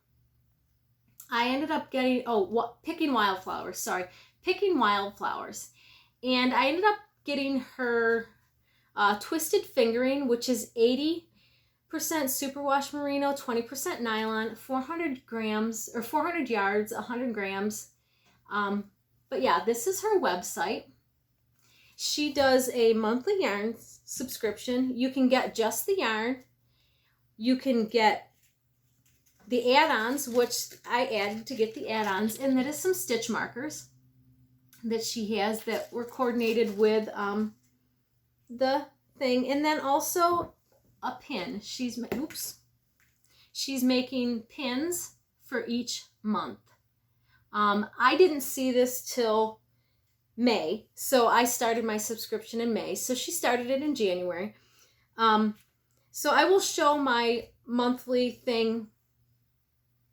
[SPEAKER 1] I ended up getting, Picking Wildflowers, and I ended up getting her Twisted Fingering, which is 80% superwash merino, 20% nylon, 400 grams, or 400 yards, 100 grams. But yeah, this is her website. She does a monthly yarn subscription. You can get just the yarn. You can get the add-ons, which I added to get the add-ons, and that is some stitch markers that she has that were coordinated with the thing, and then also a pin. She's making pins for each month. I didn't see this till May, so I started my subscription in May. So she started it in January. So I will show my monthly thing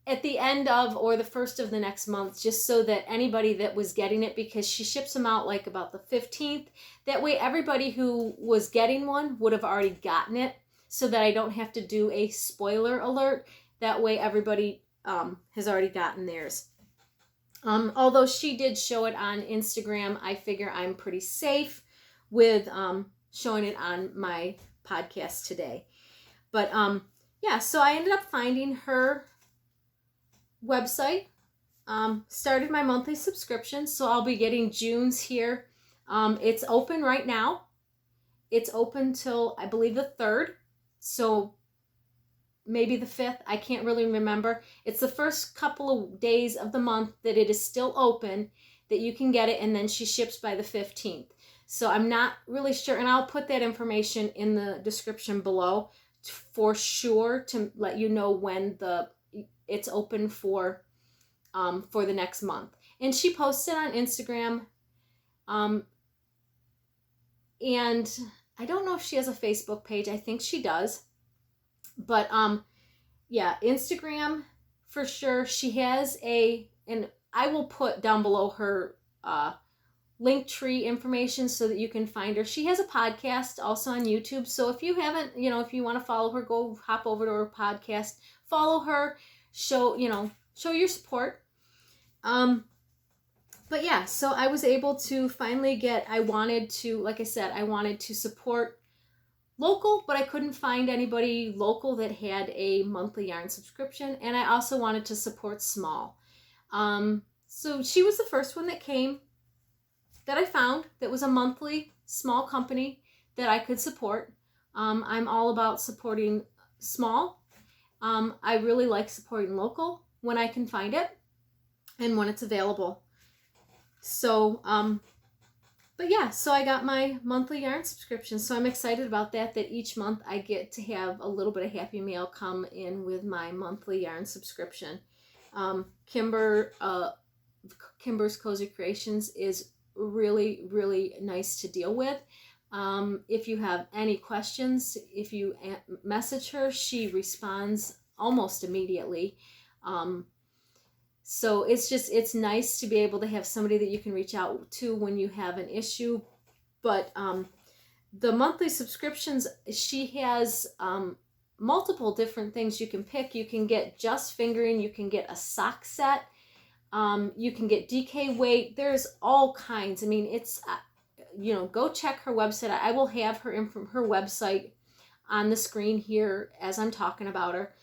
[SPEAKER 1] at the end of or the first of the next month, just so that anybody that was getting it, because she ships them out like about the 15th. That way everybody who was getting one would have already gotten it, so that I don't have to do a spoiler alert. That way everybody has already gotten theirs. Although she did show it on Instagram, I figure I'm pretty safe with showing it on my podcast today. But yeah, so I ended up finding her website, started my monthly subscription, so I'll be getting June's here. It's open right now. It's open till I believe the 3rd, so maybe the 5th. I can't really remember. It's the first couple of days of the month that it is still open, that you can get it, and then she ships by the 15th. So I'm not really sure, and I'll put that information in the description below for sure to let you know when it's open for the next month. And she posted on Instagram, and I don't know if she has a Facebook page. I think she does. But yeah, Instagram for sure. She has and I will put down below her Linktree information so that you can find her. She has a podcast also on YouTube. So if you haven't, if you want to follow her, go hop over to her podcast, follow her, show your support. But yeah, so I was able to finally like I said, I wanted to support local, but I couldn't find anybody local that had a monthly yarn subscription. And I also wanted to support small. So she was the first one that came that I found that was a monthly small company that I could support. I'm all about supporting small. I really like supporting local when I can find it and when it's available. So, but yeah, so I got my monthly yarn subscription. So I'm excited about that each month I get to have a little bit of Happy Mail come in with my monthly yarn subscription. Kimbers Cozy Creations is really, really nice to deal with. If you have any questions, if you message her, she responds almost immediately. So it's nice to be able to have somebody that you can reach out to when you have an issue. But the monthly subscriptions, she has multiple different things you can pick. You can get just fingering, you can get a sock set, you can get DK weight. There's all kinds. I mean, it's, go check her website. I will have her website on the screen here as I'm talking about her.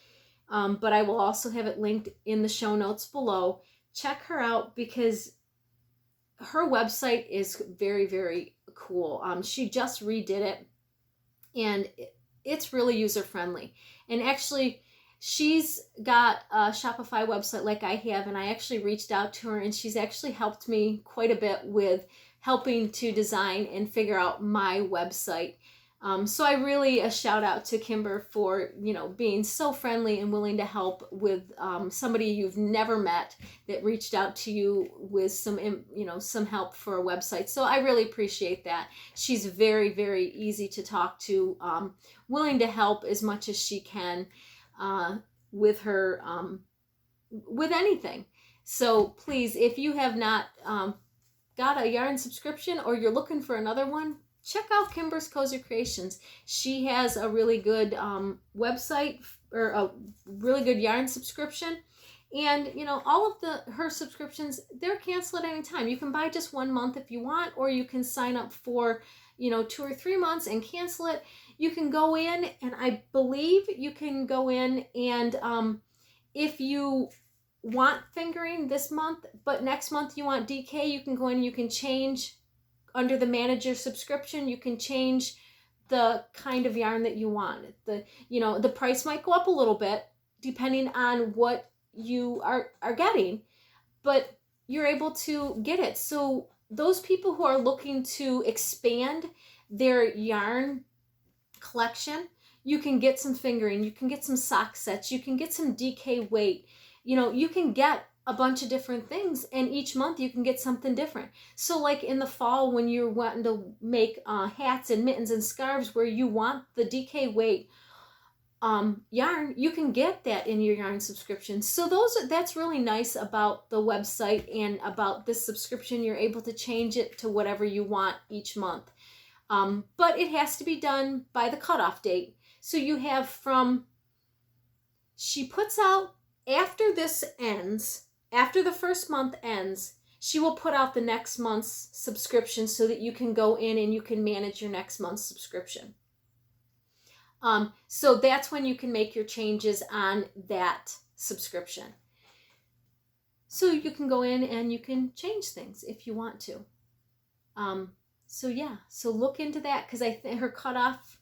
[SPEAKER 1] But I will also have it linked in the show notes below. Check her out because her website is very, very cool. She just redid it, and it's really user-friendly. And actually, she's got a Shopify website like I have, and I actually reached out to her, and she's actually helped me quite a bit with helping to design and figure out my website. So I really a shout out to Kimber for, being so friendly and willing to help with somebody you've never met that reached out to you with some help for a website. So I really appreciate that. She's very, very easy to talk to, willing to help as much as she can with her, with anything. So please, if you have not got a yarn subscription or you're looking for another one, check out Kimbers Cozy Creations. She has a really good website, or a really good yarn subscription. And, all of her subscriptions, they're canceled at any time. You can buy just 1 month if you want, or you can sign up for, 2 or 3 months and cancel it. You can go in, and I believe you can go in and if you want fingering this month, but next month you want DK, you can go in, you can change under the manager subscription, you can change the kind of yarn that you want. The price might go up a little bit depending on what you are getting, but you're able to get it. So those people who are looking to expand their yarn collection, you can get some fingering, you can get some sock sets, you can get some DK weight, you can get a bunch of different things, and each month you can get something different. So like in the fall when you're wanting to make hats and mittens and scarves where you want the DK weight yarn, you can get that in your yarn subscription. So that's really nice about the website and about this subscription. You're able to change it to whatever you want each month. But it has to be done by the cutoff date. So you have she puts out, after this ends, after the first month ends, she will put out the next month's subscription so that you can go in and you can manage your next month's subscription. So that's when you can make your changes on that subscription. So you can go in and you can change things if you want to. So look into that, because I think her cutoff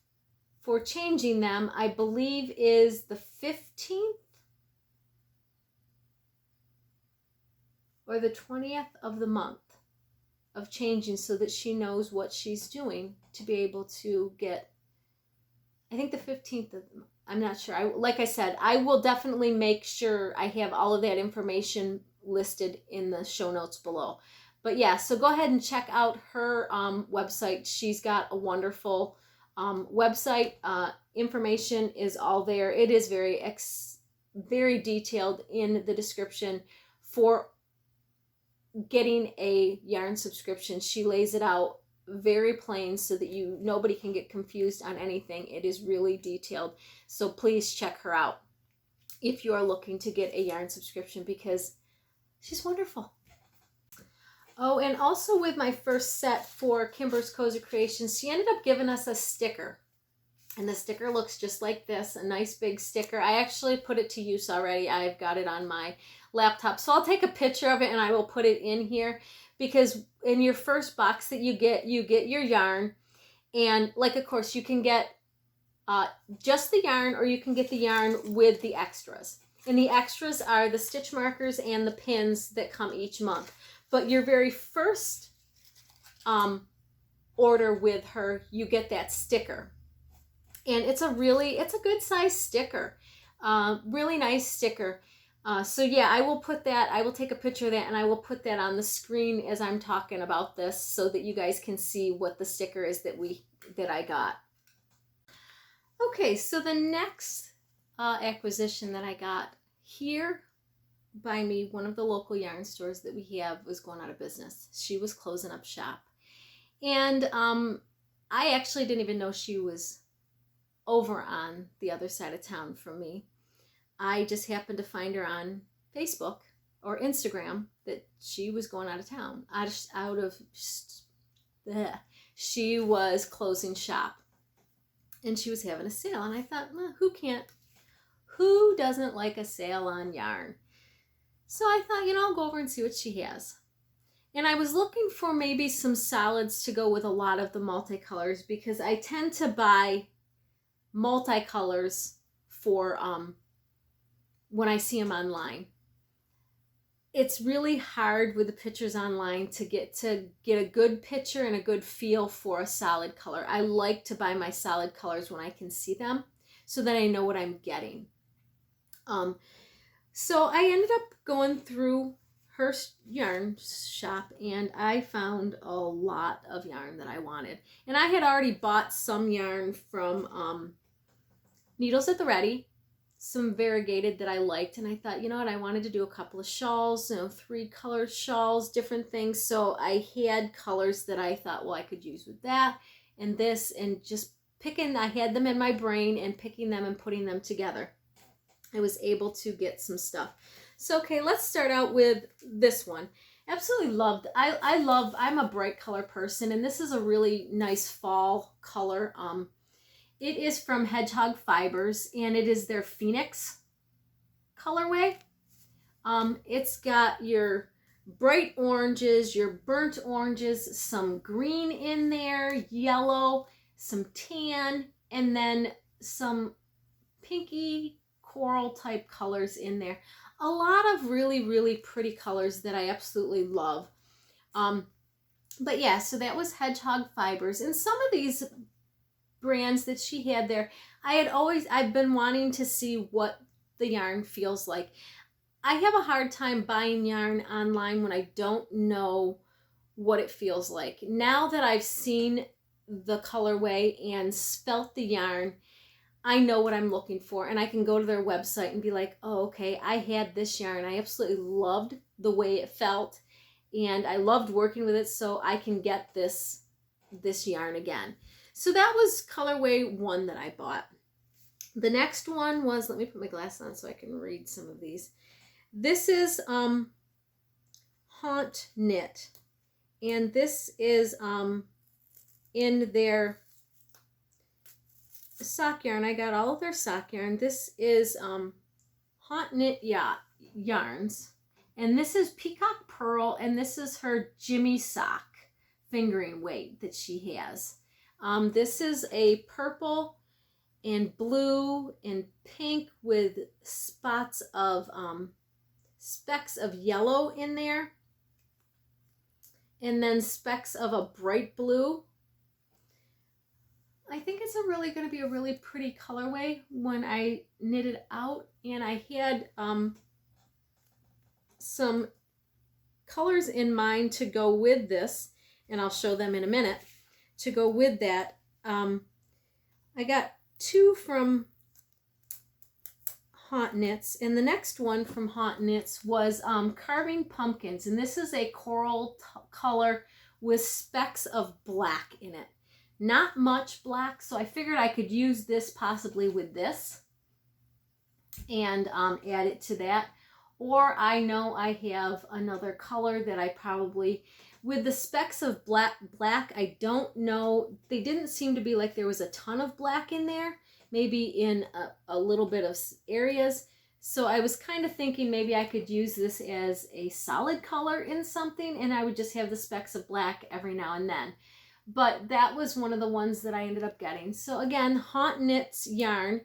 [SPEAKER 1] for changing them, I believe, is the 15th or the 20th of the month of changing, so that she knows what she's doing to be able to get, I think the 15th of the month. I'm not sure. Like I said, I will definitely make sure I have all of that information listed in the show notes below. But yeah, so go ahead and check out her website. She's got a wonderful website. Information is all there. It is very detailed in the description for getting a yarn subscription. She lays it out very plain so that nobody can get confused on anything. It is really detailed. So please check her out if you are looking to get a yarn subscription, because she's wonderful. Oh, and also with my first set for Kimbers Cozy Creations, she ended up giving us a sticker. And the sticker looks just like this, a nice big sticker. I actually put it to use already. I've got it on my laptop. So I'll take a picture of it and I will put it in here, because in your first box that you get your yarn. And like, of course, you can get just the yarn, or you can get the yarn with the extras. And the extras are the stitch markers and the pins that come each month. But your very first order with her, you get that sticker. And it's a good size sticker. Really nice sticker. So yeah, I will take a picture of that and I will put that on the screen as I'm talking about this, so that you guys can see what the sticker is that I got. Okay, so the next acquisition that I got here by me, one of the local yarn stores that we have, was going out of business. She was closing up shop. And I actually didn't even know she was over on the other side of town from me. I just happened to find her on Facebook or Instagram that she was going out of town, she was closing shop, and she was having a sale. And I thought, well, who doesn't like a sale on yarn? So I thought, I'll go over and see what she has. And I was looking for maybe some solids to go with a lot of the multicolors, because I tend to buy multicolors for when I see them online. It's really hard with the pictures online to get a good picture and a good feel for a solid color. I like to buy my solid colors when I can see them, so that I know what I'm getting. So I ended up going through her yarn shop, and I found a lot of yarn that I wanted. And I had already bought some yarn from Needles at the Ready, some variegated that I liked, and I thought, what, I wanted to do a couple of shawls, 3 color shawls, different things. So I had colors that I thought, well, I could use with that and this, and just I had them in my brain and picking them and putting them together. I was able to get some stuff. So, okay, let's start out with this one. Absolutely loved. I'm a bright color person, and this is a really nice fall color. It is from Hedgehog Fibers, and it is their Phoenix colorway. It's got your bright oranges, your burnt oranges, some green in there, yellow, some tan, and then some pinky coral type colors in there. A lot of really, really pretty colors that I absolutely love. But yeah, so that was Hedgehog Fibers. And some of these brands that she had there, I've been wanting to see what the yarn feels like. I have a hard time buying yarn online when I don't know what it feels like. Now that I've seen the colorway and felt the yarn, I know what I'm looking for, and I can go to their website and be like, oh, okay, I had this yarn. I absolutely loved the way it felt, and I loved working with it, so I can get this yarn again. So that was colorway 1 that I bought. The next one was, let me put my glasses on so I can read some of these. This is Haunt Knit, and this is in their sock yarn. I got all of their sock yarn. This is Haunt Knit yarns, and this is Peacock Pearl, and this is her Jimmy sock fingering weight that she has. This is a purple and blue and pink with spots of specks of yellow in there, and then specks of a bright blue. I think it's really going to be a really pretty colorway when I knit it out. And I had some colors in mind to go with this, and I'll show them in a minute, to go with that. I got 2 from Haunt Knits, and the next one from Haunt Knits was Carving Pumpkins, and this is a coral color with specks of black in it. Not much black, so I figured I could use this possibly with this and add it to that. Or I know I have another color that I probably, with the specks of black, I don't know, they didn't seem to be like there was a ton of black in there, maybe in a little bit of areas. So I was kind of thinking maybe I could use this as a solid color in something, and I would just have the specks of black every now and then. But that was one of the ones that I ended up getting. So again, Haunt Knits yarn,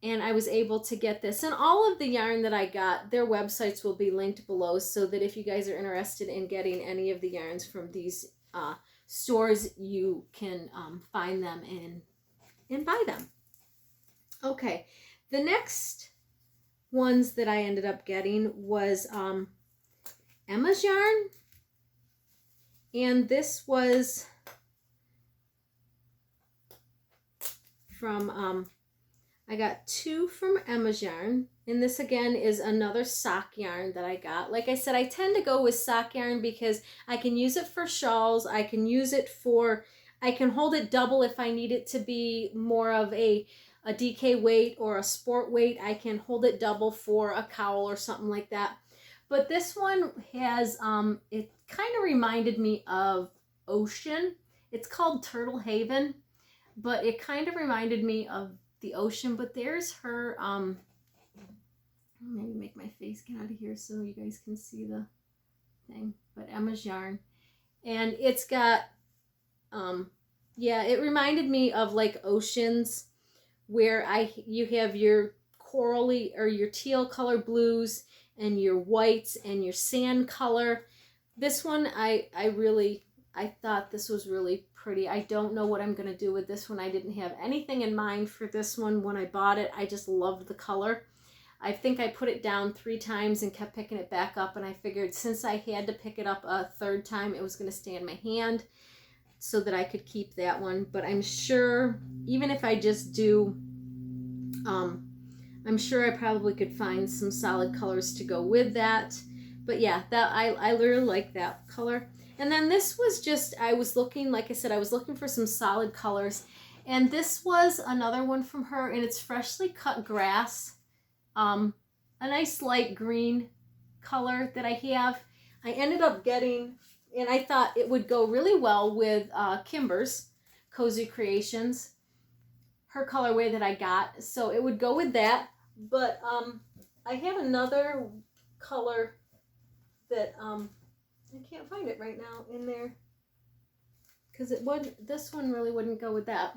[SPEAKER 1] and I was able to get this. And all of the yarn that I got, their websites will be linked below, so that if you guys are interested in getting any of the yarns from these stores, you can find them and buy them. Okay, the next ones that I ended up getting was Emma's yarn, and this was from I got 2 from Emma's yarn, and this again is another sock yarn that I got. Like I said, I tend to go with sock yarn because I can use it for shawls, I can use it for, I can hold it double if I need it to be more of a DK weight or a sport weight. I can hold it double for a cowl or something like that. But this one has, it kind of reminded me of Ocean. It's called Turtle Haven, but it kind of reminded me of the ocean. But there's her, maybe make my face get out of here so you guys can see the thing, but Emma's yarn. And it's got, yeah, it reminded me of like Oceans, where you have your corally or your teal color blues and your whites and your sand color. This one, I thought this was really pretty. I don't know what I'm going to do with this one. I didn't have anything in mind for this one when I bought it. I just loved the color. I think I put it down 3 times and kept picking it back up, and I figured since I had to pick it up a 3rd time, it was going to stay in my hand so that I could keep that one. But I'm sure, even if I just do, I'm sure I probably could find some solid colors to go with that. But yeah, that I really like that color. And then this was just, I was looking, like I said, I was looking for some solid colors. And this was another one from her, and it's freshly cut grass. A nice light green color that I have. I ended up getting, and I thought it would go really well with Kimbers Cozy Creations, her colorway that I got. So it would go with that. But I have another color that I can't find it right now in there because it would, this one really wouldn't go with that.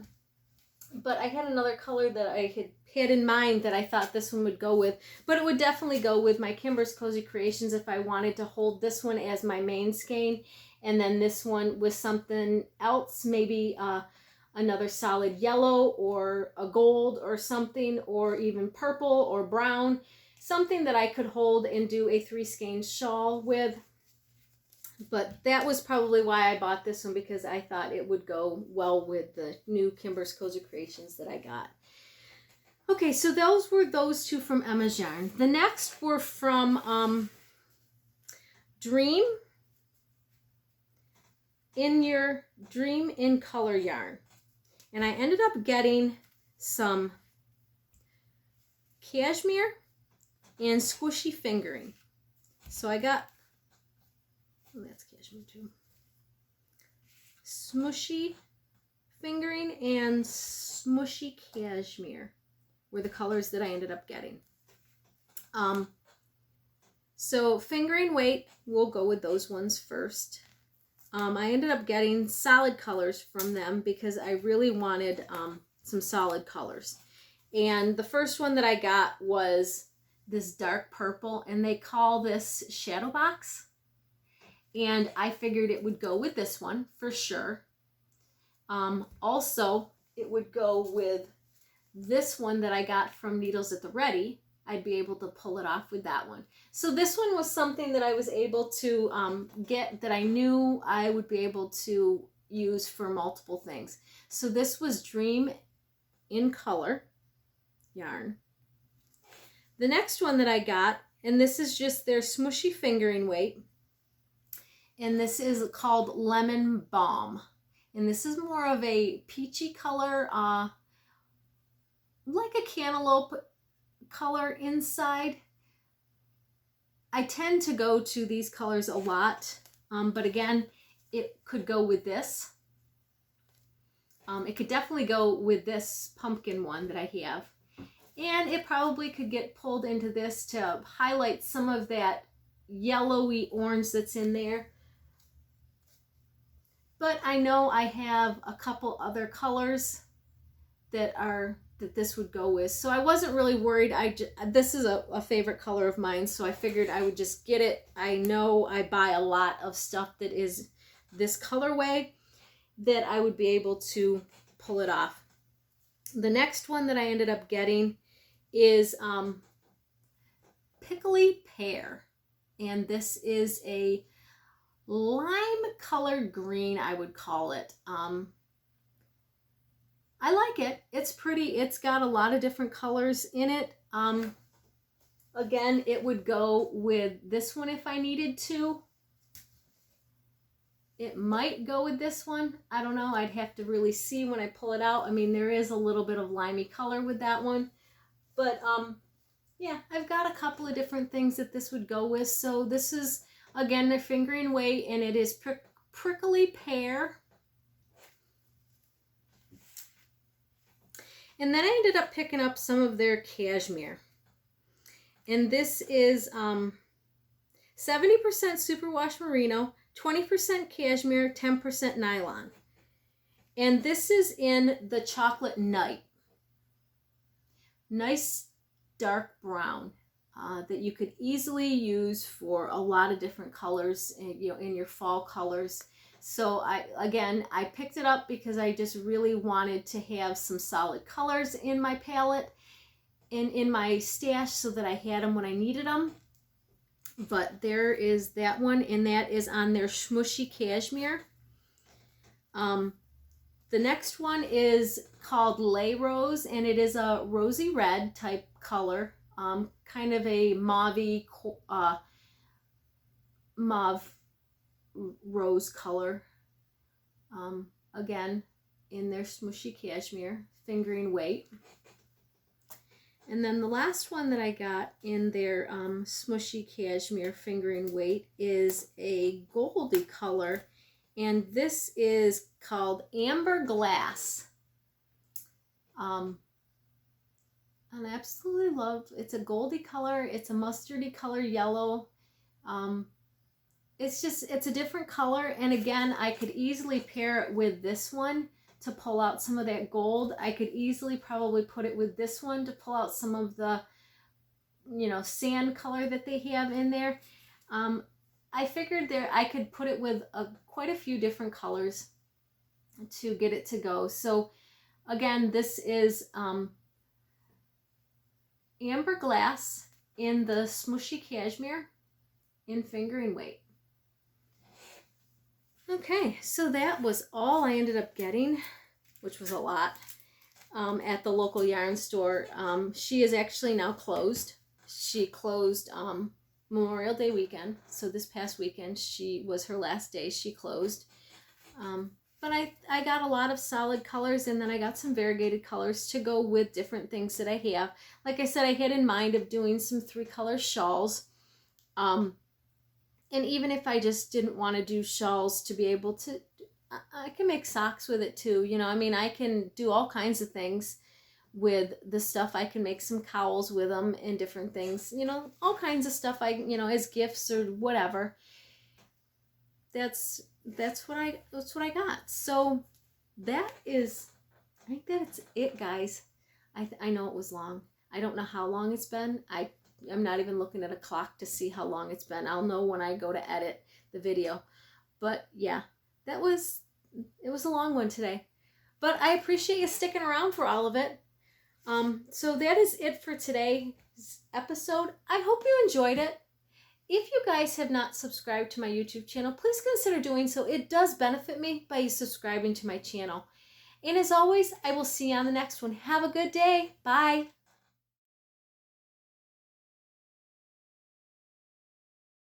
[SPEAKER 1] But I had another color that I had in mind that I thought this one would go with, but it would definitely go with my Kimbers Cozy Creations if I wanted to hold this one as my main skein, and then this one with something else, maybe another solid yellow or a gold or something, or even purple or brown, something that I could hold and do a 3-skein shawl with. But that was probably why I bought this one, because I thought it would go well with the new Kimbers Cozy Creations that I got. Okay, so those were those 2 from Emma's yarn. The next were from Dream in Color yarn. And I ended up getting some cashmere and squishy fingering. So I got, oh, that's cashmere too. Smushy fingering and smushy cashmere were the colors that I ended up getting. So fingering weight, we'll go with those ones first. I ended up getting solid colors from them because I really wanted some solid colors. And the first one that I got was this dark purple, and they call this Shadow Box. And I figured it would go with this one for sure. Also, it would go with this one that I got from Needles at the Ready. I'd be able to pull it off with that one. So this one was something that I was able to get, that I knew I would be able to use for multiple things. So this was Dream in Color yarn. The next one that I got, and this is just their smushy fingering weight, and this is called Lemon Balm. And this is more of a peachy color, like a cantaloupe color inside. I tend to go to these colors a lot, but again, it could go with this. It could definitely go with this pumpkin one that I have. And it probably could get pulled into this to highlight some of that yellowy orange that's in there. But I know I have a couple other colors that this would go with. So I wasn't really worried. This is a favorite color of mine, so I figured I would just get it. I know I buy a lot of stuff that is this colorway, that I would be able to pull it off. The next one that I ended up getting is Pickly Pear. And this is a lime colored green, I would call it. I like it. It's pretty. It's got a lot of different colors in it. Again, it would go with this one if I needed to. It might go with this one. I don't know. I'd have to really see when I pull it out. I mean, there is a little bit of limey color with that one. But yeah, I've got a couple of different things that this would go with. So this is, again, their fingering weight, and it is Prickly Pear. And then I ended up picking up some of their cashmere. And this is 70% superwash merino, 20% cashmere, 10% nylon. And this is in the Chocolate Night. Nice dark brown that you could easily use for a lot of different colors, in your fall colors. So I picked it up because I just really wanted to have some solid colors in my palette and in my stash so that I had them when I needed them. But there is that one, and that is on their Smushy Cashmere. The next one is called Lay Rose, and it is a rosy red type color, kind of a mauve rose color. Again, in their Smushy Cashmere, fingering weight. And then the last one that I got in their Smushy Cashmere fingering weight is a goldy color, and this is called Amber Glass. And I absolutely love, it's a goldy color, it's a mustardy color yellow. It's a different color, and again, I could easily pair it with this one to pull out some of that gold. I could easily probably put it with this one to pull out some of the, sand color that they have in there. I figured I could put it with quite a few different colors to get it to go. So again, this is Amber Glass in the Smushy Cashmere in fingering weight. Okay, so that was all I ended up getting, which was a lot, at the local yarn store. She is actually now closed. She closed Memorial Day weekend, so this past weekend was her last day. She closed. But I got a lot of solid colors, and then I got some variegated colors to go with different things that I have. Like I said, I had in mind of doing some 3-color shawls. And even if I just didn't want to do shawls, to be able to, I can make socks with it too. I can do all kinds of things with the stuff. I can make some cowls with them and different things, all kinds of stuff as gifts or whatever. That's what I got. So I think that's it, guys. I know it was long. I don't know how long it's been. I'm not even looking at a clock to see how long it's been. I'll know when I go to edit the video. But yeah, it was a long one today. But I appreciate you sticking around for all of it. So that is it for today's episode. I hope you enjoyed it. If you guys have not subscribed to my YouTube channel, please consider doing so. It does benefit me by you subscribing to my channel. And as always, I will see you on the next one. Have a good day. Bye.